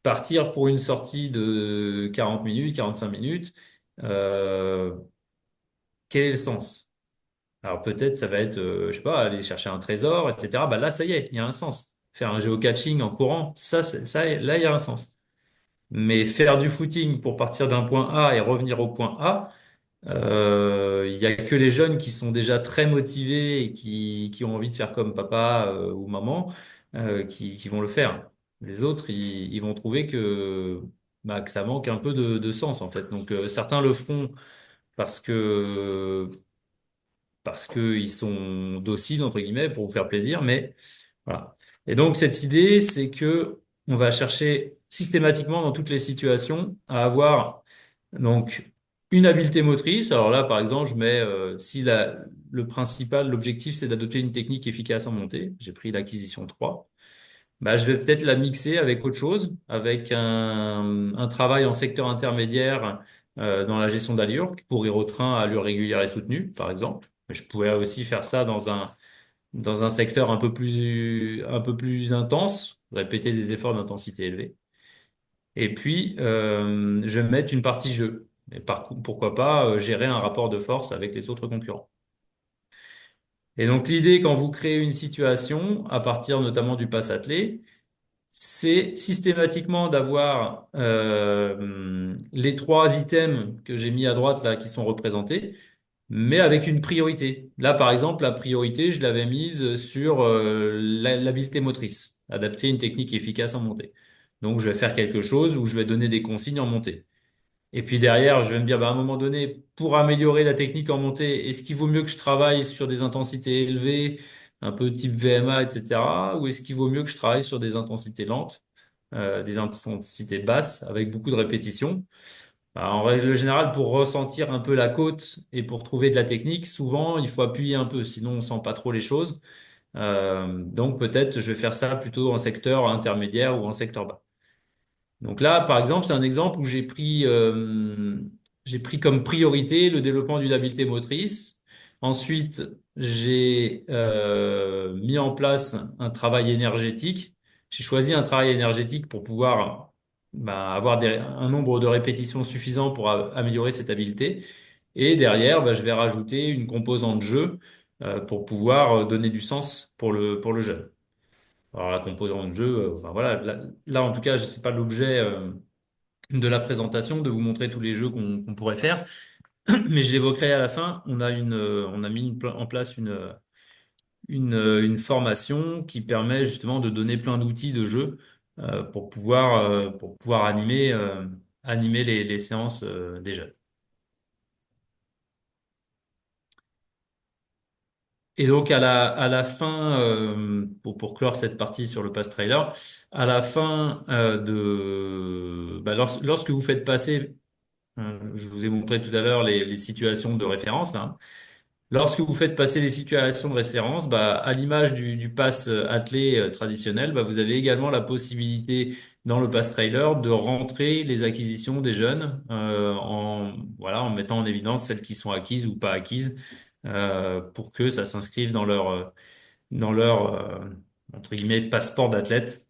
Partir pour une sortie de 40 minutes, 45 minutes, euh, quel est le sens? Alors peut-être ça va être, je sais pas, aller chercher un trésor, etc. Bah là, ça y est, il y a un sens. Faire un géocaching en courant, là, il y a un sens. Mais faire du footing pour partir d'un point A et revenir au point A, il y a que les jeunes qui sont déjà très motivés et qui ont envie de faire comme papa ou maman qui vont le faire. Les autres, ils vont trouver que ça manque un peu de sens en fait. Donc certains le feront parce que parce que ils sont dociles entre guillemets pour vous faire plaisir, mais voilà. Et donc cette idée, c'est que on va chercher systématiquement dans toutes les situations à avoir donc une habileté motrice. Alors là, par exemple, je mets si le principal, l'objectif, c'est d'adopter une technique efficace en montée. J'ai pris l'acquisition 3. Bah, je vais peut-être la mixer avec autre chose, avec un travail en secteur intermédiaire dans la gestion d'allure, pour courir au train à allure régulière et soutenue, par exemple. Mais je pourrais aussi faire ça dans un secteur un peu plus intense, répéter des efforts d'intensité élevée. Et puis, je vais mettre une partie jeu. Et pourquoi pas gérer un rapport de force avec les autres concurrents. Et donc, l'idée, quand vous créez une situation, à partir notamment du pass athlé, c'est systématiquement d'avoir les trois items que j'ai mis à droite là qui sont représentés, mais avec une priorité. Là, par exemple, la priorité, je l'avais mise sur l'habileté motrice, adapter une technique efficace en montée. Donc, je vais faire quelque chose où je vais donner des consignes en montée. Et puis derrière, je vais me dire, bah, à un moment donné, pour améliorer la technique en montée, est-ce qu'il vaut mieux que je travaille sur des intensités élevées, un peu type VMA, etc., ou est-ce qu'il vaut mieux que je travaille sur des intensités lentes, des intensités basses, avec beaucoup de répétitions? Bah, en règle générale, pour ressentir un peu la côte et pour trouver de la technique, souvent, il faut appuyer un peu, sinon on sent pas trop les choses. Donc peut-être je vais faire ça plutôt en secteur intermédiaire ou en secteur bas. Donc là, par exemple, c'est un exemple où j'ai pris comme priorité le développement d'une habileté motrice. Ensuite, j'ai mis en place un travail énergétique. J'ai choisi un travail énergétique pour pouvoir avoir un nombre de répétitions suffisant pour améliorer cette habileté. Et derrière, je vais rajouter une composante jeu pour pouvoir donner du sens pour le jeu. Alors la composante jeu, enfin voilà, là, en tout cas, c'est pas l'objet de la présentation, de vous montrer tous les jeux qu'on pourrait faire. Mais je l'évoquerai à la fin. On a mis en place une formation qui permet justement de donner plein d'outils de jeu pour pouvoir animer les séances des jeunes. Et donc à la fin, pour clore cette partie sur le pass trailer, à la fin lorsque vous faites passer, je vous ai montré tout à l'heure les situations de référence là. Hein. Lorsque vous faites passer les situations de référence, à l'image du pass attelé traditionnel, vous avez également la possibilité dans le pass trailer de rentrer les acquisitions des jeunes en mettant en évidence celles qui sont acquises ou pas acquises pour que ça s'inscrive dans leur entre guillemets passeport d'athlète.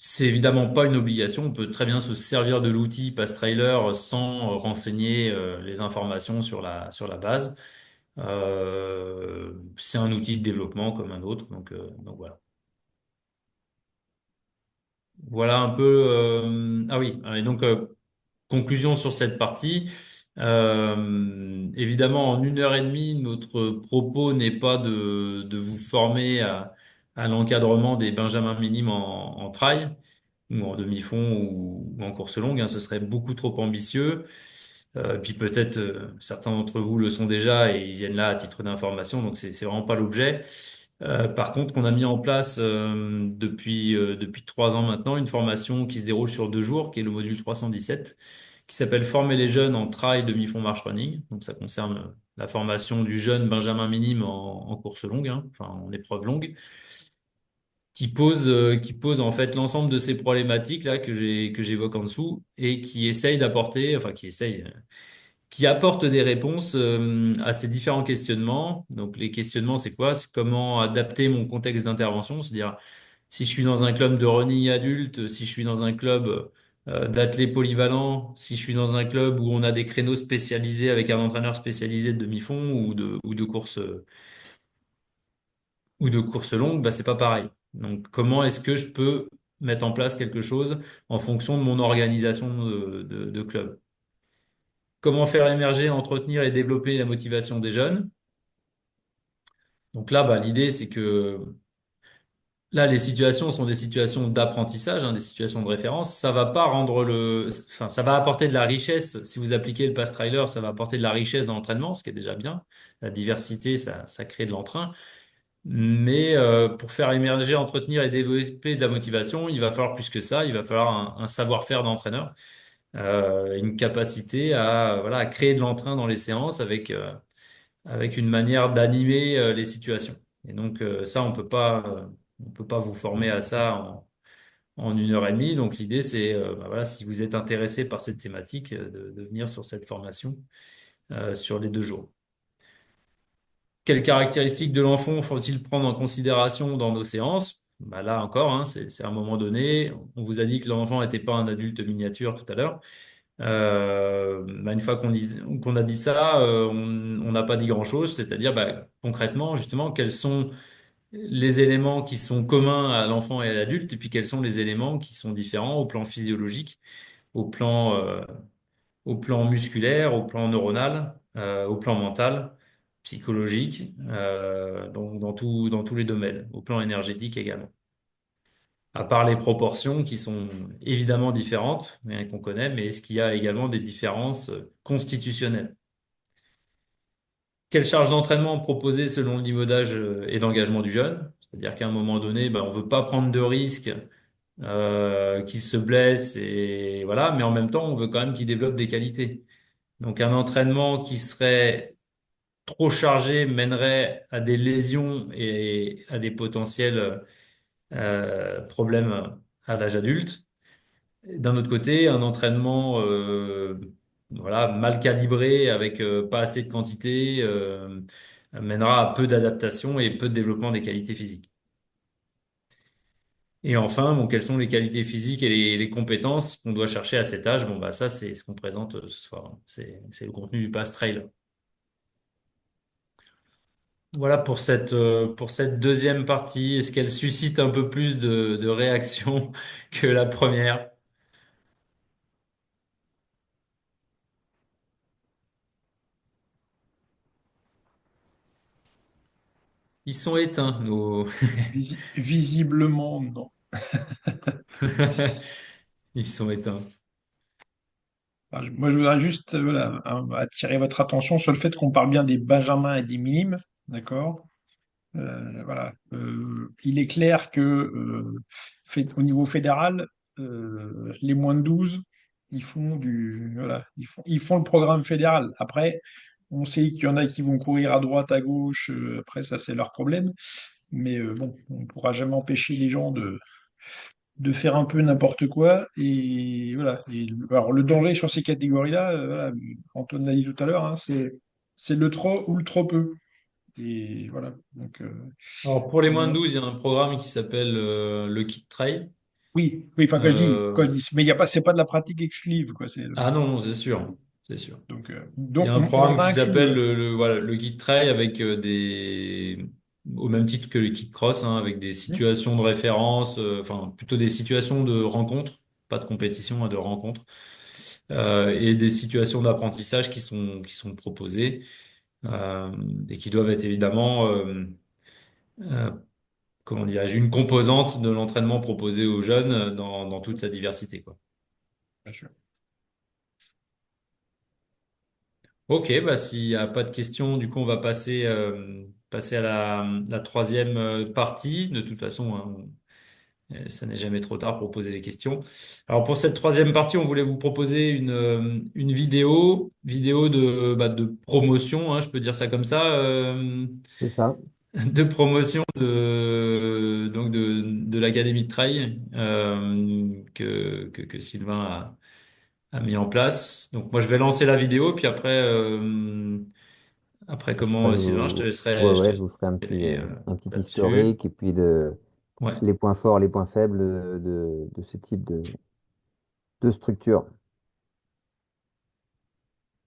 C'est évidemment pas une obligation. On peut très bien se servir de l'outil pass trailer sans renseigner les informations sur la base. C'est un outil de développement comme un autre, donc voilà. Voilà un peu. Ah oui, et donc conclusion sur cette partie. Évidemment, en 1 heure et demie, notre propos n'est pas de vous former à l'encadrement des benjamins minimes en trail ou en demi-fond ou en course longue. Hein, ce serait beaucoup trop ambitieux. Puis peut-être certains d'entre vous le sont déjà et ils viennent là à titre d'information, donc c'est vraiment pas l'objet. Par contre, on a mis en place depuis 3 ans maintenant une formation qui se déroule sur 2 jours, qui est le module 317, qui s'appelle Former les jeunes en trail, demi-fond, marche running. Donc ça concerne la formation du jeune Benjamin minime en course longue, hein, enfin en épreuve longue, qui pose en fait l'ensemble de ces problématiques là que j'évoque en dessous et qui essaye d'apporter, enfin qui apporte des réponses à ces différents questionnements. Donc les questionnements, c'est quoi? C'est comment adapter mon contexte d'intervention, c'est-à-dire si je suis dans un club de running adulte, si je suis dans un club d'athlètes polyvalents, si je suis dans un club où on a des créneaux spécialisés avec un entraîneur spécialisé de demi-fond ou de course longue, c'est pas pareil. Donc comment est-ce que je peux mettre en place quelque chose en fonction de mon organisation de club? Comment faire émerger, entretenir et développer la motivation des jeunes? Donc là, l'idée, c'est que là, les situations sont des situations d'apprentissage, hein, des situations de référence. Ça va pas rendre enfin, ça va apporter de la richesse. Si vous appliquez le pass trailer, ça va apporter de la richesse dans l'entraînement, ce qui est déjà bien. La diversité, ça crée de l'entrain. Mais pour faire émerger, entretenir et développer de la motivation, il va falloir plus que ça. Il va falloir un savoir-faire d'entraîneur, une capacité à créer de l'entrain dans les séances avec une manière d'animer les situations. Et donc ça, on peut pas vous former à ça en 1 heure et demie. Donc l'idée, c'est si vous êtes intéressé par cette thématique, de venir sur cette formation sur les 2 jours. Quelles caractéristiques de l'enfant faut-il prendre en considération dans nos séances? Là encore, hein, c'est à un moment donné. On vous a dit que l'enfant n'était pas un adulte miniature tout à l'heure. Une fois qu'on a dit ça, on n'a pas dit grand-chose, c'est-à-dire concrètement, justement, quels sont les éléments qui sont communs à l'enfant et à l'adulte, et puis quels sont les éléments qui sont différents au plan physiologique, au plan, euh, au plan musculaire, au plan neuronal, au plan mental, psychologique, dans tous les domaines, au plan énergétique également. À part les proportions qui sont évidemment différentes, mais qu'on connaît, mais est-ce qu'il y a également des différences constitutionnelles? Quelle charge d'entraînement proposer selon le niveau d'âge et d'engagement du jeune? C'est-à-dire qu'à un moment donné, on veut pas prendre de risques qu'il se blesse et voilà, mais en même temps, on veut quand même qu'il développe des qualités. Donc un entraînement qui serait trop chargé mènerait à des lésions et à des potentiels problèmes à l'âge adulte. D'un autre côté, un entraînement mal calibré avec pas assez de quantité mènera à peu d'adaptation et peu de développement des qualités physiques. Et enfin, quelles sont les qualités physiques et les compétences qu'on doit chercher à cet âge? Ça, c'est ce qu'on présente ce soir. C'est le contenu du Pass Trail. Voilà pour cette deuxième partie. Est-ce qu'elle suscite un peu plus de réactions que la première? Ils sont éteints, nos... Visiblement, non. Ils sont éteints. Moi, je voudrais juste attirer votre attention sur le fait qu'on parle bien des benjamins et des minimes. d'accord? Voilà. Il est clair que au niveau fédéral, les moins de 12, voilà, ils font le programme fédéral. Après, on sait qu'il y en a qui vont courir à droite, à gauche. Après, ça, c'est leur problème. Mais bon, on ne pourra jamais empêcher les gens de faire un peu n'importe quoi. Et voilà. Alors, le danger sur ces catégories-là, voilà, Antoine l'a dit tout à l'heure, hein, c'est le trop ou le trop peu. Et voilà. Donc, Alors pour les moins de moi- 12, il y a un programme qui s'appelle le Kit Trail. oui, oui, enfin, Euh, mais il y a pas, c'est pas de la pratique exclusive, quoi. ah non, non, c'est sûr, c'est sûr. Il y Donc a un on programme qui inclut s'appelle voilà, le Kit Trail avec au même titre que le Kit Cross, hein, avec des situations de référence, enfin plutôt des situations de rencontre, pas de compétition, hein, de rencontre, et des situations d'apprentissage qui sont proposées et qui doivent être évidemment euh, comment dirais-je, une composante de l'entraînement proposé aux jeunes dans toute sa diversité, quoi. bien sûr. Ok, bah s'il n'y a pas de questions, du coup on va passer à la troisième partie. De toute façon, hein, ça n'est jamais trop tard pour poser des questions. Alors pour cette troisième partie, on voulait vous proposer une vidéo de promotion, hein, je peux dire ça comme ça, C'est ça. de promotion de l'Académie de Trail que Sylvain a mis en place. Donc moi je vais lancer la vidéo, puis après Je ferai comment Sylvain, ouais, je te ouais, je laisserai vous ferai aller, un petit là-dessus. historique et puis Ouais, les points forts, les points faibles de ce type de structure.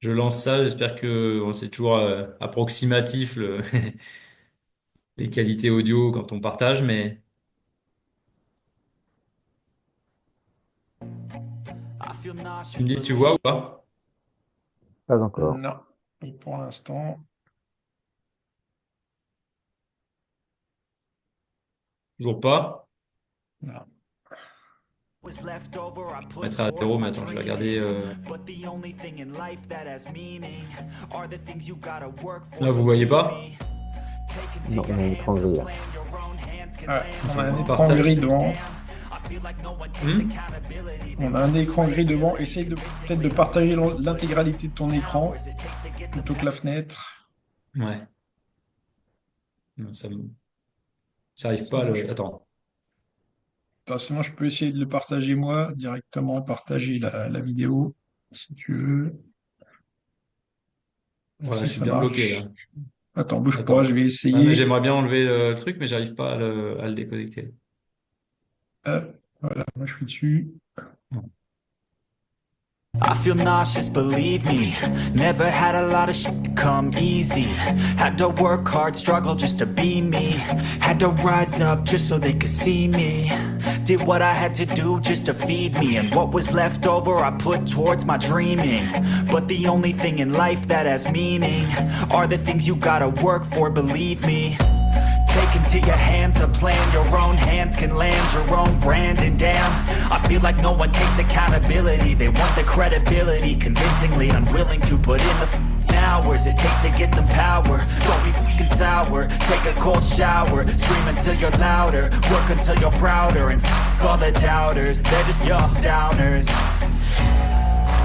je lance ça. J'espère que bon, c'est toujours approximatif les qualités audio quand on partage, mais tu me dis tu vois ou pas? Pas encore. Non. Et pour l'instant, Toujours pas. non. Was left over, I Je put mettrai à towards zéro, mais my attends, je vais dreaming. regarder. But the only thing in life that has meaning are the things you gotta work for. Là, vous voyez Believe pas? me. Take into Non, your on a un hands écran a gris là. plan, your own hands can Ah, land on Je a your un own écran gris partage. plane. devant. I feel like no one takes Hmm. accountability. They On a un écran gris devant. Essaye peut-être de partager l'intégralité de ton écran hours it takes to get some plutôt que la fenêtre. Ouais. Non, j'arrive pas à Sinon je, Attends. sinon, je peux essayer de le partager moi directement, partager la vidéo si tu veux. Voilà, Si je suis ça bien bloqué là. marche. Attends, bouge pas, je Attends. vais Ah, mais essayer. j'aimerais bien enlever le truc, mais j'arrive pas à le déconnecter. Hop, voilà, moi je suis dessus. I feel nauseous, believe me. Never had a lot of shit come easy. Had to work hard, struggle just to be me. Had to rise up just so they could see me. Did what I had to do just to feed me. And what was left over I put towards my dreaming. But the only thing in life that has meaning are the things you gotta work for, believe me. Take into your hands a plan, your own hands can land your own brand. And damn, I feel like no one takes accountability. They want the credibility, convincingly unwilling to put in the hours it takes to get some power. Don't be fucking sour, take a cold shower. Scream until you're louder, work until you're prouder. And all the doubters, they're just your downers.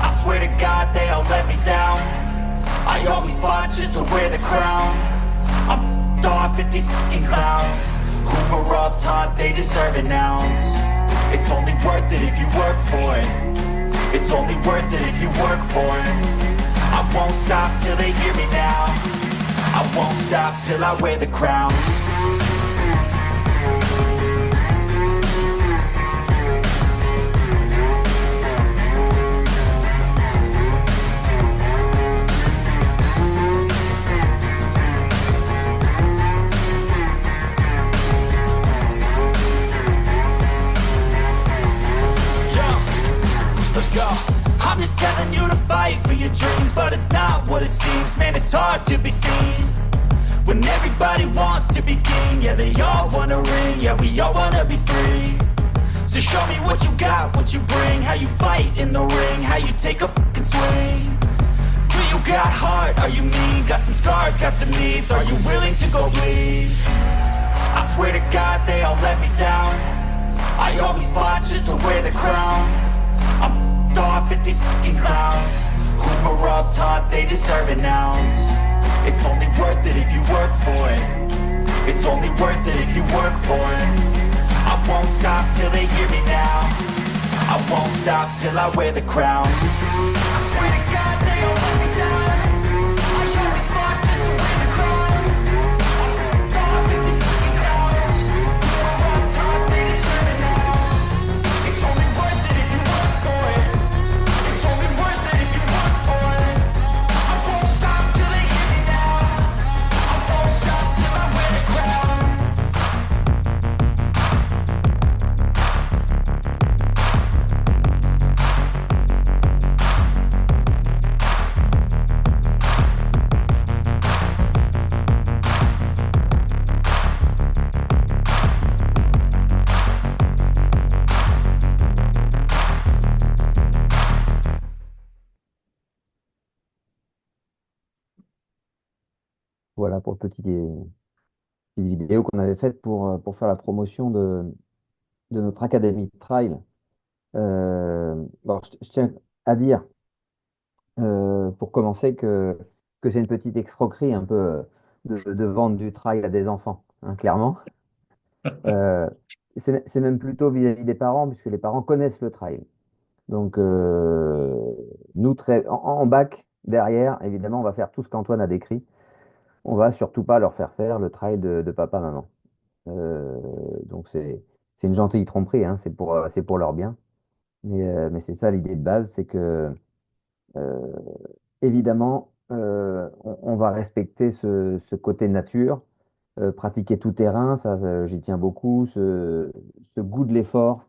I swear to God they all let me down. I always fought just to wear the crown. I'm off at these fucking clowns who were all taught they deserve an ounce. It's only worth it if you work for it. It's only worth it if you work for it. I won't stop till they hear me now. I won't stop till I wear the crown. Let's go. I'm just telling you to fight for your dreams, but it's not what it seems. Man, it's hard to be seen when everybody wants to be king. Yeah, they all wanna ring. Yeah, we all wanna be free. So show me what you got, what you bring, how you fight in the ring, how you take a fucking swing. Do you got heart? Are you mean? Got some scars, got some needs. Are you willing to go bleed? I swear to God they all let me down. I always fought just to wear the crown. I'm off at these fucking clowns who were all taught they deserve an ounce. It's only worth it if you work for it. It's only worth it if you work for it. I won't stop till they hear me now. I won't stop till I wear the crown. I swear to God they all let me down. I always fought just to wear the crown. I'm off at these fucking clowns who were all taught they deserve an ounce. It's only worth it if you work for it. It's only worth it if you work for it. I won't stop till they hear me now. I won't stop till I wear the crown. Voilà pour petite vidéo qu'on avait faite pour faire la promotion de notre académie de trail. Bon, je tiens à dire, pour commencer, que c'est une petite escroquerie un peu de vendre du trail à des enfants, hein, clairement. Euh, c'est même plutôt vis-à-vis des parents, puisque les parents connaissent le trail. Donc, nous, en bac, derrière, évidemment, on va faire tout ce qu'Antoine a décrit. On va surtout pas leur faire le trail de papa-maman. Euh, donc, c'est une gentille tromperie, hein, c'est pour leur bien. Mais c'est ça l'idée de base, c'est que euh, évidemment, on va respecter ce côté nature, pratiquer tout terrain, j'y tiens beaucoup, ce goût de l'effort.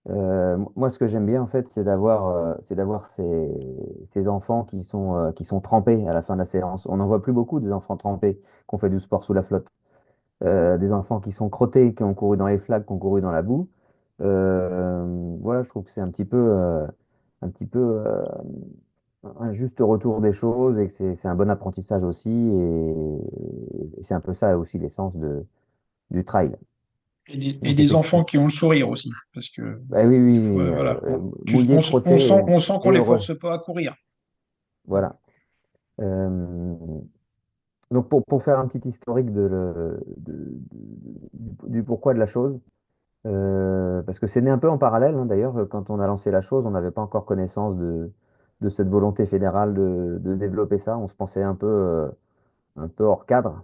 Moi, ce que j'aime bien, en fait, c'est d'avoir ces enfants qui sont trempés à la fin de la séance. On n'en voit plus beaucoup des enfants trempés qui ont fait du sport sous la flotte. Des enfants qui sont crottés, qui ont couru dans les flaques, qui ont couru dans la boue. Voilà, je trouve que c'est un petit peu un juste retour des choses et que c'est un bon apprentissage aussi. Et c'est un peu ça aussi l'essence du trail. Et Donc des enfants effectivement, qui ont le sourire aussi, parce que bah oui, des oui, fois, oui, voilà, mouillé, crotté on sent qu'on et les heureux. force pas à courir. Voilà. Euh, donc pour faire un petit historique du pourquoi de la chose, parce que c'est né un peu en parallèle, hein, d'ailleurs, quand on a lancé la chose, on n'avait pas encore connaissance de cette volonté fédérale de développer ça. On se pensait un peu hors cadre.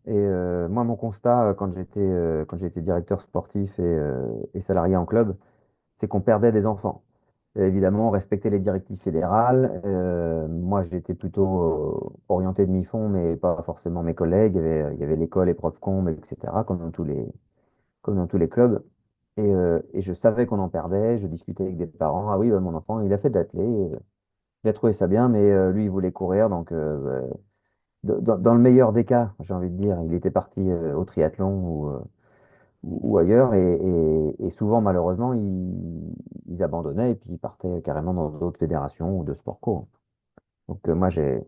Moi, mon constat, quand j'étais directeur sportif et salarié en club, c'est qu'on perdait des enfants. Et évidemment, on respectait les directives fédérales. Moi, j'étais plutôt orienté demi-fond, mais pas forcément mes collègues. Il y avait l'école, les profs combes, etc., comme dans tous les clubs. Et je savais qu'on en perdait. Je discutais avec des parents. Ah oui, mon enfant, il a fait de l'athlé. Il a trouvé ça bien, mais lui, il voulait courir. Donc, dans le meilleur des cas, j'ai envie de dire, il était parti au triathlon ou ailleurs. Et souvent, malheureusement, ils abandonnaient et puis ils partaient carrément dans d'autres fédérations ou de sport co. Donc, moi, j'aime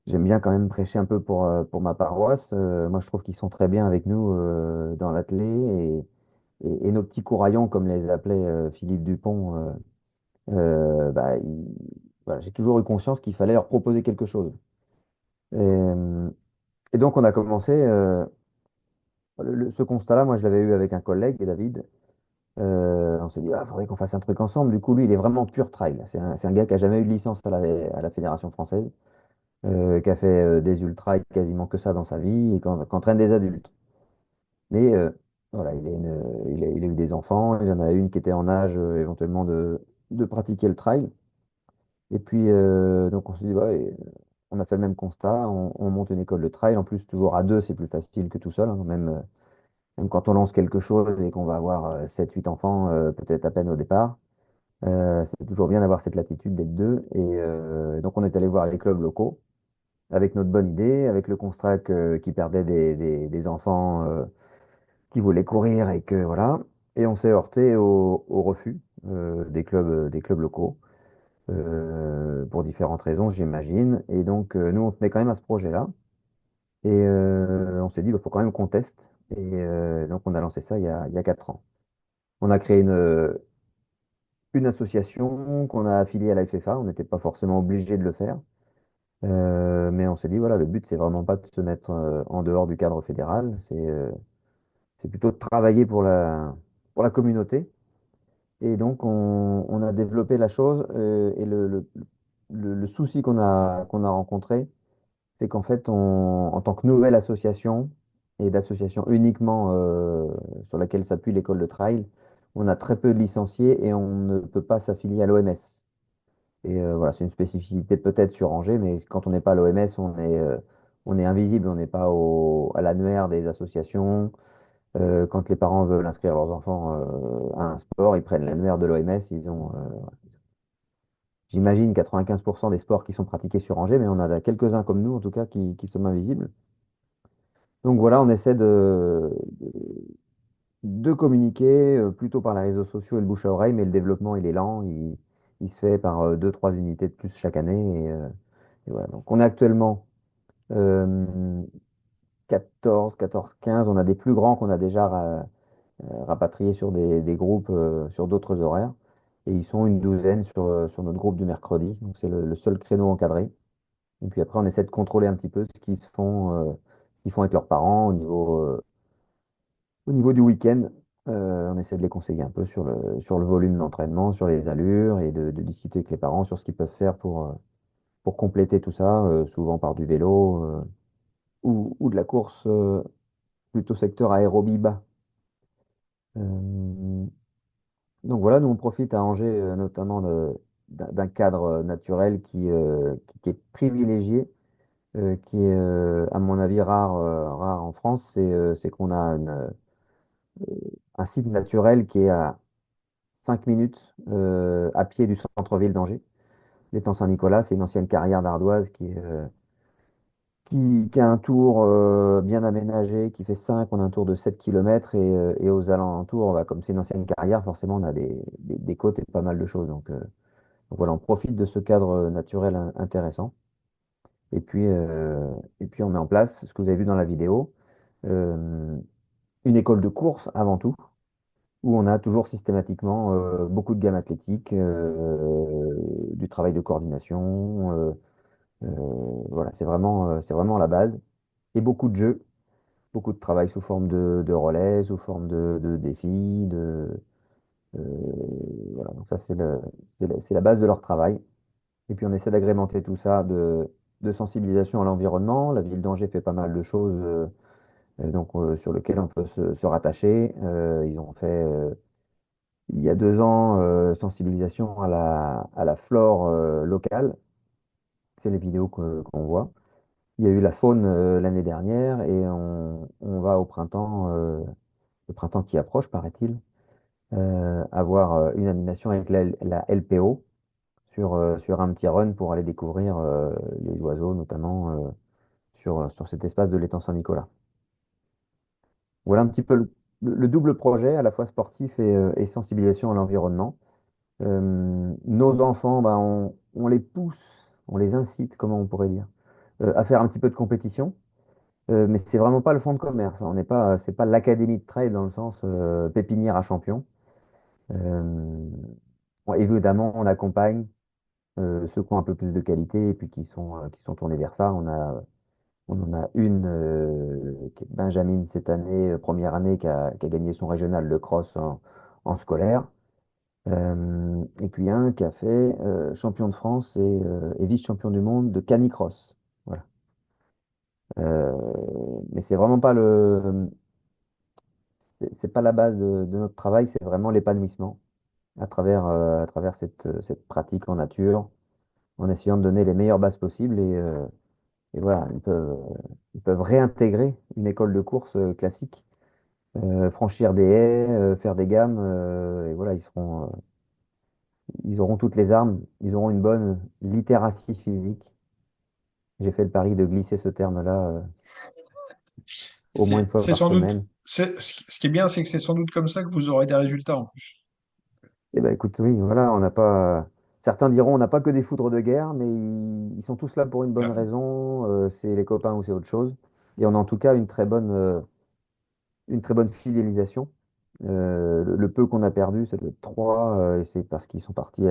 bien quand même prêcher un peu pour ma paroisse. Moi, je trouve qu'ils sont très bien avec nous dans l'athlé. Et nos petits couraillons, comme les appelait Philippe Dupont, bah, voilà, j'ai toujours eu conscience qu'il fallait leur proposer quelque chose. Et, et donc, on a commencé. Ce constat-là, moi, je l'avais eu avec un collègue, David. On s'est dit, il faudrait qu'on fasse un truc ensemble. Du coup, lui, il est vraiment pur trail. C'est un gars qui a jamais eu de licence à la Fédération française, qui a fait des ultras quasiment que ça dans sa vie et qui entraîne des adultes. Mais voilà, il a eu des enfants. Il y en a une qui était en âge éventuellement de pratiquer le trail. Et puis, donc, on s'est dit, ouais, on a fait le même constat. On monte une école de trail. En plus, toujours à deux, c'est plus facile que tout seul, hein. Même quand on lance quelque chose et qu'on va avoir 7-8 enfants, peut-être à peine au départ, c'est toujours bien d'avoir cette latitude d'être deux. Et donc, on est allé voir les clubs locaux avec notre bonne idée, avec le constat qu'ils perdaient des enfants qui voulaient courir et que voilà. Et on s'est heurté au refus des clubs locaux. pour différentes raisons, j'imagine. Et donc, nous, on tenait quand même à ce projet-là. Et on s'est dit, il faut quand même qu'on teste. Et donc, on a lancé ça il y a 4 ans. On a créé une association qu'on a affiliée à la FFA. On n'était pas forcément obligé de le faire. Mais on s'est dit, voilà, le but, c'est vraiment pas de se mettre en dehors du cadre fédéral. C'est plutôt de travailler pour la communauté. Et donc, on a développé la chose. Et le souci qu'on a rencontré, c'est qu'en fait, en tant que nouvelle association, et d'association uniquement sur laquelle s'appuie l'école de trail, on a très peu de licenciés et on ne peut pas s'affilier à l'OMS. Et voilà, c'est une spécificité peut-être sur Angers, mais quand on n'est pas à l'OMS, on est invisible, on n'est pas à l'annuaire des associations. Quand les parents veulent inscrire leurs enfants à un sport, ils prennent l'annuaire de l'OMS. J'imagine, 95% des sports qui sont pratiqués sur Angers, mais on en a quelques-uns comme nous, en tout cas, qui sont invisibles. Donc voilà, on essaie de communiquer plutôt par les réseaux sociaux et le bouche à oreille, mais le développement, il est lent. Il se fait par 2, 3 unités de plus chaque année. Et voilà. Donc on est actuellement euh, 14, 15. On a des plus grands qu'on a déjà rapatriés sur des groupes, sur d'autres horaires. Et ils sont une douzaine sur notre groupe du mercredi. Donc c'est le seul créneau encadré. Et puis après, on essaie de contrôler un petit peu ce qu'ils font avec leurs parents au niveau du week-end. On essaie de les conseiller un peu sur le volume d'entraînement, sur les allures et de discuter avec les parents sur ce qu'ils peuvent faire pour compléter tout ça, souvent par du vélo ou de la course plutôt secteur aérobie bas. Euh, donc voilà, nous on profite à Angers notamment d'un cadre naturel qui est privilégié, qui est à mon avis rare en France, c'est qu'on a un site naturel qui est à 5 minutes à pied du centre-ville d'Angers. L'étang Saint-Nicolas, c'est une ancienne carrière d'ardoise qui a un tour bien aménagé, qui fait 5. On a un tour de 7 km et aux alentours, bah, comme c'est une ancienne carrière, forcément on a des côtes et pas mal de choses. Donc voilà, on profite de ce cadre naturel intéressant. Et puis on met en place ce que vous avez vu dans la vidéo, euh, une école de course avant tout, où on a toujours systématiquement beaucoup de gammes athlétiques, du travail de coordination. Voilà, c'est vraiment la base. Et beaucoup de jeux, beaucoup de travail sous forme de relais, sous forme de défis. Euh, voilà, donc ça, c'est la base de leur travail. Et puis on essaie d'agrémenter tout ça de sensibilisation à l'environnement. La ville d'Angers fait pas mal de choses sur lesquelles on peut se rattacher. Ils ont fait il y a 2 ans, sensibilisation à la flore locale. C'est les vidéos qu'on voit. Il y a eu la faune l'année dernière et on va au printemps, le printemps qui approche, paraît-il, avoir une animation avec la LPO sur un petit run pour aller découvrir les oiseaux, notamment sur cet espace de l'étang Saint-Nicolas. Voilà un petit peu le double projet, à la fois sportif et sensibilisation à l'environnement. Nos enfants, bah, on les pousse, on les incite, comment on pourrait dire, à faire un petit peu de compétition. Mais c'est vraiment pas le fonds de commerce. On n'est pas, c'est pas l'académie de trail dans le sens pépinière à champion. Euh, bon, évidemment, on accompagne ceux qui ont un peu plus de qualité et puis qui sont tournés vers ça. On en a une qui est Benjamin cette année, première année, qui a gagné son régional de cross en scolaire. Et puis un qui a fait champion de France et vice-champion du monde de canicross. Voilà. Mais c'est vraiment pas c'est pas la base de notre travail, c'est vraiment l'épanouissement à travers cette pratique en nature, en essayant de donner les meilleures bases possibles et voilà, ils peuvent réintégrer une école de course classique, franchir des haies, faire des gammes, et voilà, ils auront toutes les armes, ils auront une bonne littératie physique. J'ai fait le pari de glisser ce terme-là au moins une fois C'est par sans doute, semaine. ce qui est bien, c'est que c'est sans doute comme ça que vous aurez des résultats en plus. Eh ben écoute, oui, voilà, on n'a pas. Certains diront on n'a pas que des foudres de guerre, mais ils sont tous là pour une bonne Ah, raison. C'est les copains ou c'est autre chose. Et on a en tout cas une très bonne fidélisation. Le peu qu'on a perdu, c'est le 3, et c'est parce qu'ils sont partis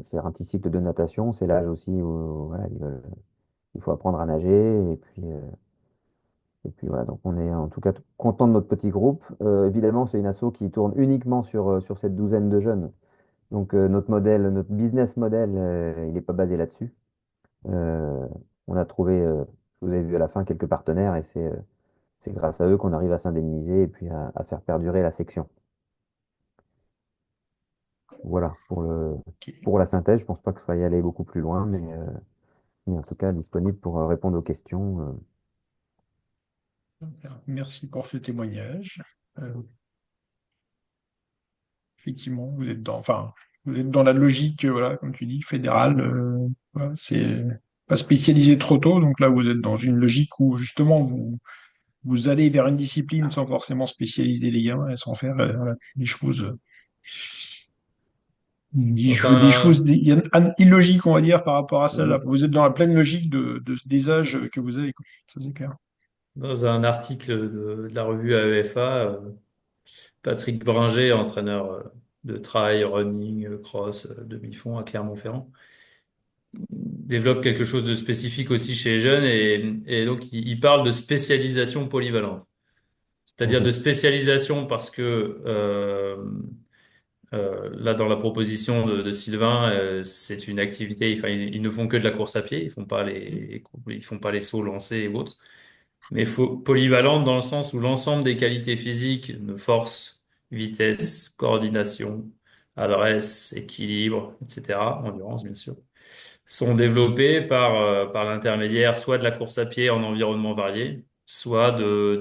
faire un petit cycle de natation. C'est l'âge aussi où voilà, il faut apprendre à nager. Et puis voilà, donc on est en tout cas content de notre petit groupe. Évidemment, c'est une asso qui tourne uniquement sur cette douzaine de jeunes. Donc notre modèle, notre business model, il n'est pas basé là-dessus. Euh, on a trouvé, vous avez vu à la fin, quelques partenaires et c'est grâce à eux qu'on arrive à s'indemniser et puis à faire perdurer la section. Voilà ok. pour la synthèse. Je pense pas que je sois y aller beaucoup plus loin, mais en tout cas disponible pour répondre aux questions. Merci pour ce témoignage. Euh, Effectivement, vous êtes dans la logique, voilà, comme tu dis, fédérale. Voilà, c'est pas spécialisé trop tôt, donc là, vous êtes dans une logique où justement vous allez vers une discipline sans forcément spécialiser les gamins et sans faire voilà, des choses, des choses Enfin, illogiques, on va dire, par rapport à ça. Là, Mhm. vous êtes dans la pleine logique des âges que vous avez, quoi. Ça, c'est clair. dans un article de la revue AEFA, Patrick Bringer, entraîneur de trail, running, cross, demi-fond à Clermont-Ferrand, développe quelque chose de spécifique aussi chez les jeunes et donc il parle de spécialisation polyvalente. C'est-à-dire de Mhm. spécialisation parce que là dans la proposition de Sylvain, c'est une activité, enfin ils ne font que de la course à pied, ils font pas les sauts lancés et autres. Mais polyvalente dans le sens où l'ensemble des qualités physiques de force, vitesse, coordination, adresse, équilibre, etc., endurance bien sûr, sont développées par l'intermédiaire soit de la course à pied en environnement varié, soit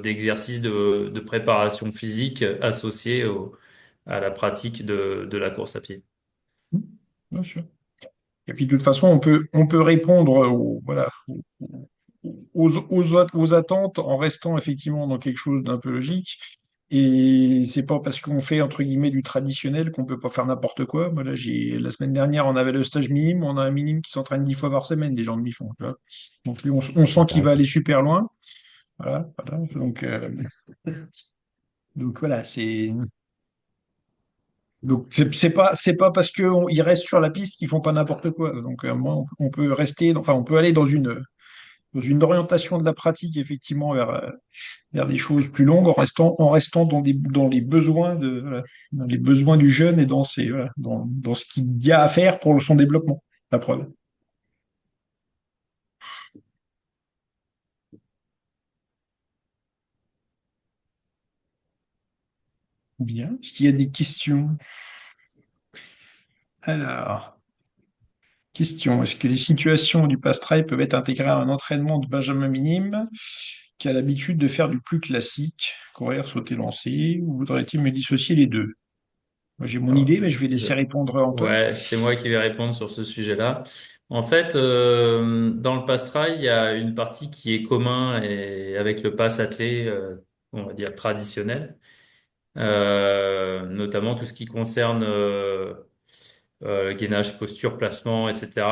d'exercices de préparation physique associés à la pratique de la course à pied. Bien sûr. Et puis de toute façon, on peut répondre voilà, aux attentes en restant effectivement dans quelque chose d'un peu logique. Et c'est pas parce qu'on fait entre guillemets du traditionnel qu'on peut pas faire n'importe quoi. Moi, là, la semaine dernière, on avait le stage minime, on a un minime qui s'entraîne 10 fois par semaine, des gens de mi-fond. Tu vois. Donc lui, on sent qu'il va Intéressant. aller super loin. Voilà, voilà. Donc voilà, c'est pas parce qu'ils restent sur la piste qu'ils font pas n'importe quoi. Donc moi, on peut rester, enfin on peut aller dans une orientation de la pratique effectivement vers des choses plus longues en restant dans les besoins voilà, dans les besoins du jeune et voilà, dans ce qu'il y a à faire pour son développement. La preuve. Bien. Est-ce qu'il y a des questions? Alors, question. Est-ce que les situations du pass-trail peuvent être intégrées à un entraînement de Benjamin Minime qui a l'habitude de faire du plus classique, courir, sauter, lancer, ou voudrait-il me dissocier les deux? Moi, j'ai mon Alors, idée, mais je vais laisser répondre Antoine. ouais, c'est moi qui vais répondre sur ce sujet-là. En fait, dans le pass-trail, il y a une partie qui est commun et avec le pass athlé, on va dire traditionnel, notamment tout ce qui concerne gainage, posture, placement, etc.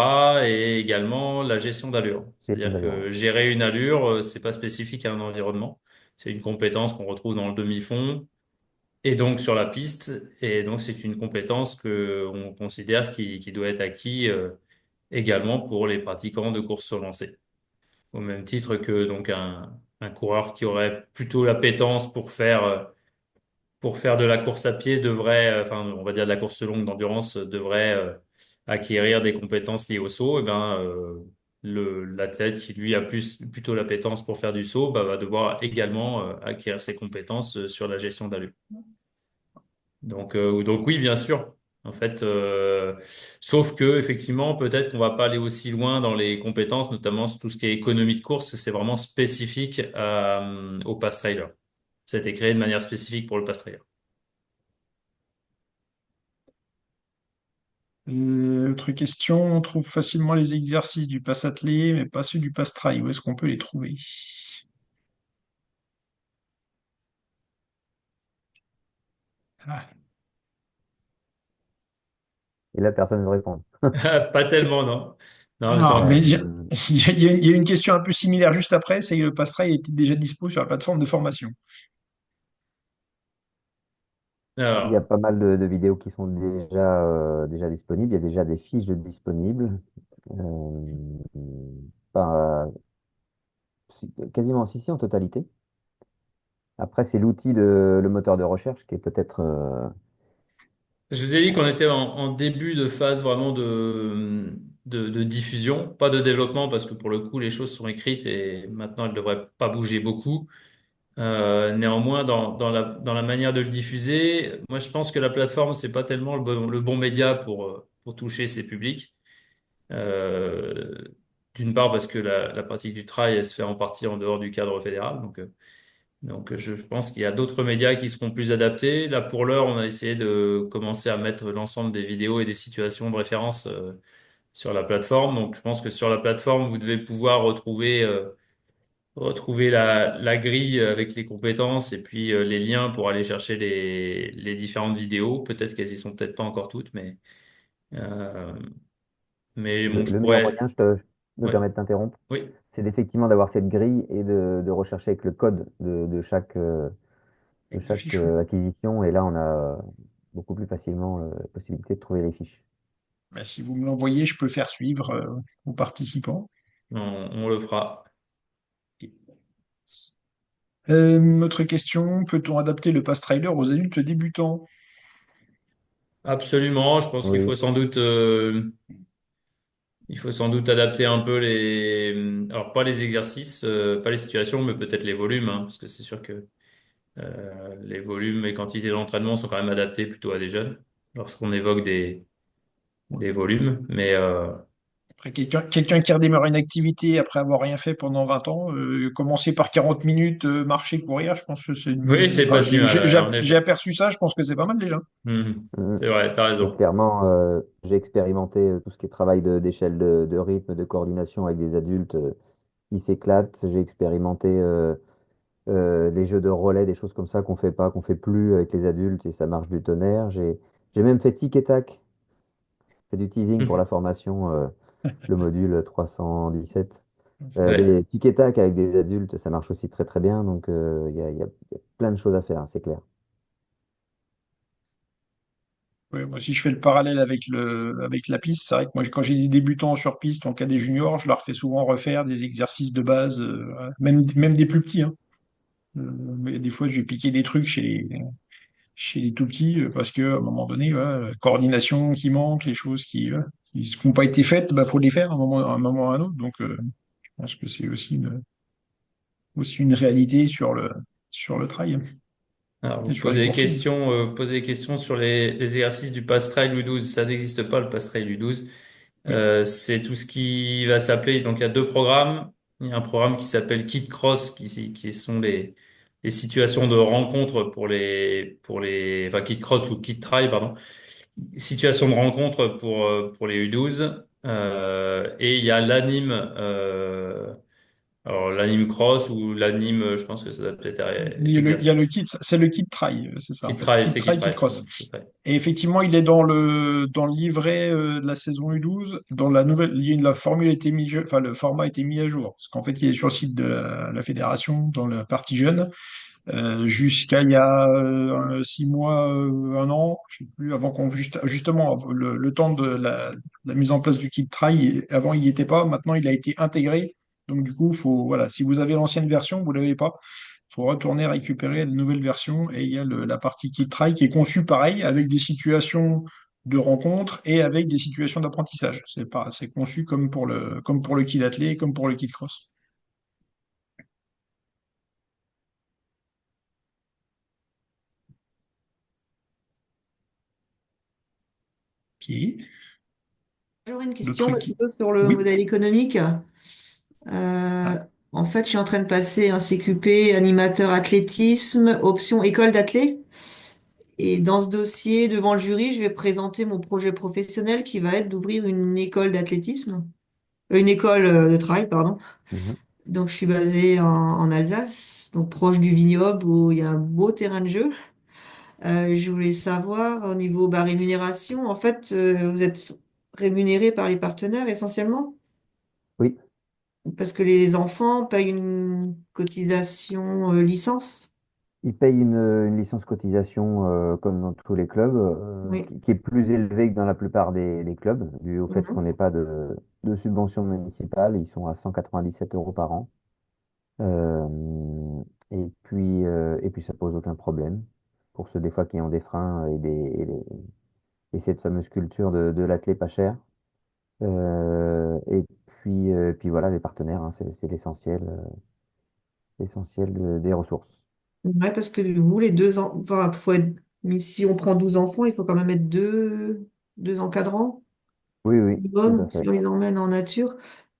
Et également la gestion d'allure. Question C'est-à-dire d'allure. que gérer une allure, c'est pas spécifique à un environnement. C'est une compétence qu'on retrouve dans le demi-fond et donc sur la piste. Et donc c'est une compétence que on considère qui doit être acquis également pour les pratiquants de course sur lancée. Au même titre que donc un coureur qui aurait plutôt l'appétence pour faire de la course à pied devrait, enfin, on va dire de la course longue d'endurance, devrait acquérir des compétences liées au saut. Et ben, l'athlète qui lui a plutôt l'appétence pour faire du saut, bah, va devoir également acquérir ses compétences sur la gestion d'allure. Donc oui, bien sûr. En fait, sauf que effectivement, peut-être qu'on va pas aller aussi loin dans les compétences, notamment sur tout ce qui est économie de course. C'est vraiment spécifique au pass trailer. Ça a été créé de manière spécifique pour le pass trailer. Autre question, on trouve facilement les exercices du pass athlé, mais pas ceux du pass trail. Où est-ce qu'on peut les trouver? Ah, Et là, personne ne veut répondre. Pas tellement, non. Non, mais c'est Alors, Ouais, mais il y a une question un peu similaire juste après, c'est que le Pastrail était déjà dispo sur la plateforme de formation. il y a alors, pas mal de vidéos qui sont déjà disponibles. Il y a déjà des fiches de disponibles. Euh, pas- Quasiment, si, en totalité. Après, c'est l'outil, le moteur de recherche qui est peut-être. je vous ai dit qu'on était en début de phase vraiment de diffusion, pas de développement parce que pour le coup, les choses sont écrites et maintenant elles devraient pas bouger beaucoup. Néanmoins, dans la manière de le diffuser, moi je pense que la plateforme, c'est pas tellement le bon média pour toucher ces publics. Euh, D'une part parce que la pratique du trail, elle se fait en partie en dehors du cadre fédéral. Donc je pense qu'il y a d'autres médias qui seront plus adaptés. Là, pour l'heure, on a essayé de commencer à mettre l'ensemble des vidéos et des situations de référence sur la plateforme. Donc je pense que sur la plateforme, vous devez pouvoir retrouver la grille avec les compétences et puis les liens pour aller chercher les différentes vidéos. Peut-être qu'elles y sont peut-être pas encore toutes, euh, mais bon, je Le meilleur pourrais. moyen, je me Ouais, permets de t'interrompre, oui. c'est effectivement d'avoir cette grille et de rechercher avec le code de Avec des chaque fiches, oui. acquisition. Et là, on a beaucoup plus facilement la possibilité de trouver les fiches. Bah, si vous me l'envoyez, je peux le faire suivre aux participants. On le fera. Autre question, peut-on adapter le pass trailer aux adultes débutants? Absolument. Je pense qu'il Oui, faut sans doute, il faut sans doute adapter un peu alors pas les exercices, pas les situations, mais peut-être les volumes, hein, parce que c'est sûr que les volumes et quantités d'entraînement sont quand même adaptés plutôt à des jeunes lorsqu'on évoque des volumes. Après, quelqu'un qui redémarre une activité après avoir rien fait pendant 20 ans, commencer par 40 minutes, marcher, courir, je pense que c'est Oui, c'est pas si mal, en j'ai effet. aperçu ça, je pense que c'est pas mal déjà. Mhm. mhm. C'est vrai, t'as Et raison. clairement, j'ai expérimenté tout ce qui est travail d'échelle de rythme, de coordination avec des adultes. Ils s'éclatent. J'ai expérimenté des jeux de relais, des choses comme ça qu'on fait pas, qu'on fait plus avec les adultes et ça marche du tonnerre. J'ai même fait tic et tac. C'est du teasing pour la formation, le module 317. Ouais. Les tic et tac avec des adultes, ça marche aussi très très bien. Donc il y a plein de choses à faire, hein, c'est clair. Ouais, moi, si je fais le parallèle avec la piste, c'est vrai que moi, quand j'ai des débutants sur piste, en cas des juniors, je leur fais souvent refaire des exercices de base, même des plus petits, hein. Mais des fois, je vais piquer des trucs chez les tout petits parce que à un moment donné, voilà, la coordination qui manque, les choses qui n'ont pas été faites, bah, faut les faire à un moment ou à un autre. Donc, je pense que c'est aussi une réalité sur le trail Alors, et vous sur les courses longues. posez des questions sur les exercices du Pass Trail U12. Ça n'existe pas, le Pass Trail U12. Oui, C'est tout ce qui va s'appeler. Donc, il y a deux programmes. Il y a un programme qui s'appelle Kid Cross, qui sont les situations de rencontre enfin, Kid Cross ou Kid Trail, pardon. Situation de rencontre pour les U12. Et il y a l'anime, alors l'anime cross ou l'anime, je pense que ça doit peut-être être il y a exercice. le kit, c'est le kit trail, c'est ça en Kid fait. Trail, Kit c'est Kid trail, kit Trail. cross. Kid Trail. Et effectivement, il est dans le livret de la saison U12. Dans la nouvelle, la formule a été mise, enfin, le format a été mis à jour. Parce qu'en fait, il est sur le site de la fédération, dans la partie jeune, jusqu'à il y a 6 mois, un an, je sais plus, avant qu'on, justement, le temps de la mise en place du kit trail, avant, il n'y était pas. Maintenant, il a été intégré. Donc, du coup, voilà, si vous avez l'ancienne version, vous l'avez pas. Il faut retourner récupérer la nouvelle version et il y a la partie Kit Try qui est conçue pareil avec des situations de rencontre et avec des situations d'apprentissage. C'est conçu comme pour le kit athlé et comme pour le kit cross. Ok. J'aurais une D'autres question qui. plutôt sur le Oui. modèle économique. Euh, Ah, En fait, je suis en train de passer un CQP animateur athlétisme, option école d'athlé. Et dans ce dossier, devant le jury, je vais présenter mon projet professionnel qui va être d'ouvrir une école d'athlétisme, une école de trail, pardon. Mhm. Donc, je suis basée en Alsace, donc proche du vignoble où il y a un beau terrain de jeu. Je voulais savoir au niveau rémunération, en fait, vous êtes rémunéré par les partenaires essentiellement? Oui, Parce que les enfants payent une cotisation licence? ils payent une licence cotisation comme dans tous les clubs, Oui. qui est plus élevée que dans la plupart des clubs, dû au fait qu'on Mhm. n'ait pas de subvention municipale. Ils sont à 197 euros par an. Euh, et puis ça pose aucun problème pour ceux des fois qui ont des freins et cette fameuse culture de l'athlète pas cher. Et puis voilà, les partenaires, hein, c'est l'essentiel des ressources. Ouais, parce que vous, les deux ans, enfin, mais si on prend 12 enfants, il faut quand même être deux encadrants Oui, oui, tout minimum à si fait. on les emmène en nature.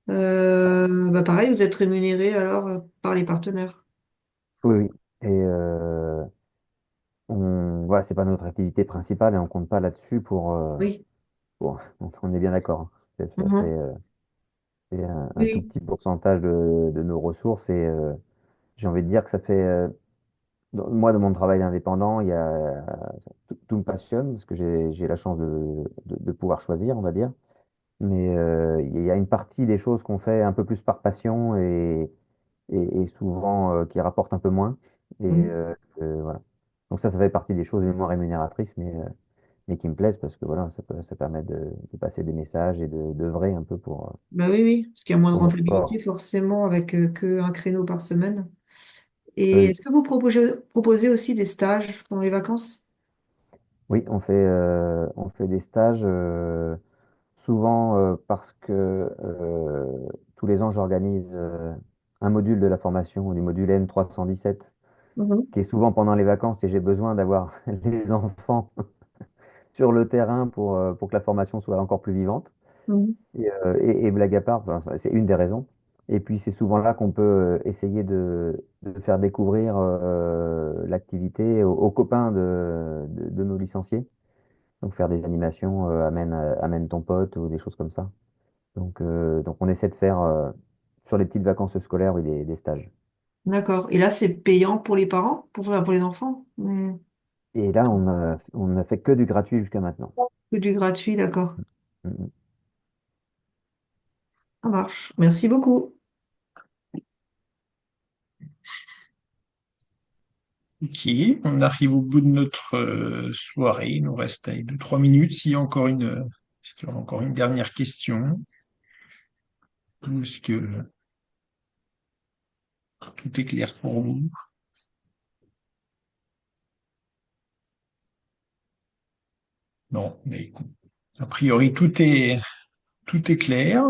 Bah pareil, vous êtes rémunéré alors par les partenaires. Oui, oui. Et voilà, c'est pas notre activité principale et on compte pas là-dessus Oui. on est bien d'accord, hein. Mhm. C'est un tout Oui. petit pourcentage de nos ressources et j'ai envie de dire que ça fait, moi, dans mon travail d'indépendant, tout me passionne parce que j'ai la chance de pouvoir choisir, on va dire. Mais il y a une partie des choses qu'on fait un peu plus par passion et souvent qui rapportent un peu moins. Et Mhm. voilà. Donc ça fait partie des choses les moins rémunératrices, mais qui me plaisent parce que voilà, ça permet de passer des messages et d'œuvrer un peu Bah oui, oui, parce qu'il y a moins de pour notre rentabilité sport. forcément avec que un créneau par semaine. Et Oui, est-ce que vous proposez aussi des stages pendant les vacances? oui, on fait des stages souvent parce que tous les ans j'organise un module de la formation, du module M317, Mhm. qui est souvent pendant les vacances et j'ai besoin d'avoir les enfants sur le terrain pour que la formation soit encore plus vivante. Mhm. Et blague à part, enfin, c'est une des raisons. Et puis c'est souvent là qu'on peut essayer de faire découvrir l'activité aux copains de nos licenciés. Donc faire des animations, amène ton pote ou des choses comme ça. Donc on essaie de faire sur les petites vacances scolaires, oui, des stages. D'accord. Et là, c'est payant pour les parents, pour les enfants, mais Et là, on a fait que du gratuit jusqu'à maintenant. que du gratuit, d'accord. Mm, Ça marche. Merci beaucoup. Ok, on arrive au bout de notre soirée. Il nous reste 2-3 minutes. S'il y a encore une dernière question, ou est-ce que tout est clair pour vous? Non, mais écoute, a priori, tout est clair.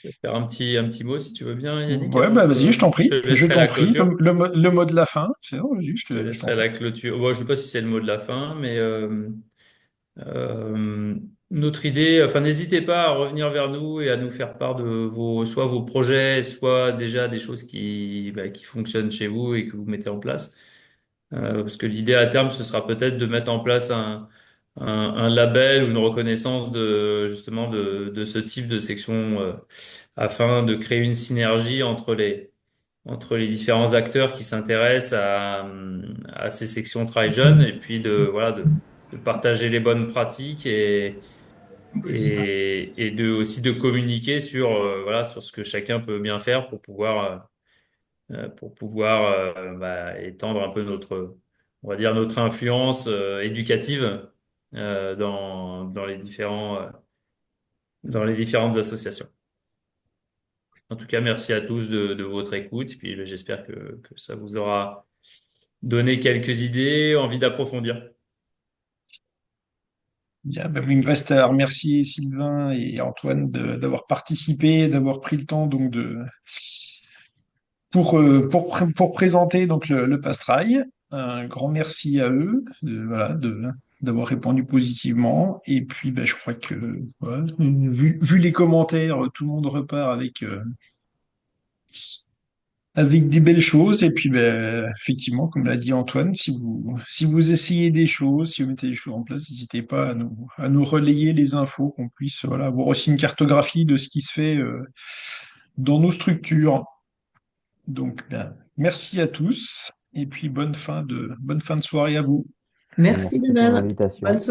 Je vais faire un petit mot si tu veux bien, Yannick, Ouais, avant bah vas-y, je t'en je te prie. Je laisserai t'en la prie. clôture. Le mot de la fin. C'est bon, vas-y, Je te je t'en laisserai prie. la clôture. Bon, je sais pas si c'est le mot de la fin, mais euh, notre idée, enfin, n'hésitez pas à revenir vers nous et à nous faire part de soit vos projets, soit déjà des choses qui fonctionnent chez vous et que vous mettez en place. Parce que l'idée à terme, ce sera peut-être de mettre en place un label ou une reconnaissance justement de ce type de section, afin de créer une synergie entre les différents acteurs qui s'intéressent à ces sections Try Jeune et puis de partager les bonnes pratiques et aussi de communiquer sur, sur ce que chacun peut bien faire pour pouvoir étendre un peu on va dire notre influence éducative dans les différentes associations. En tout cas, merci à tous de votre écoute. Puis j'espère que ça vous aura donné quelques idées, envie d'approfondir. Bien, ben, il me reste à remercier Sylvain et Antoine d'avoir participé, d'avoir pris le temps donc pour présenter donc le Pastrail. Un grand merci à eux voilà, d'avoir répondu positivement. Et puis ben, je crois que voilà, vu les commentaires, tout le monde repart avec des belles choses. Et puis, ben, effectivement, comme l'a dit Antoine, si vous essayez des choses, si vous mettez des choses en place, n'hésitez pas à nous relayer les infos, qu'on puisse voilà, avoir aussi une cartographie de ce qui se fait dans nos structures. Donc, ben, merci à tous. Et puis, bonne fin de soirée à vous. Merci de Merci pour même. Bonne l'invitation. soirée.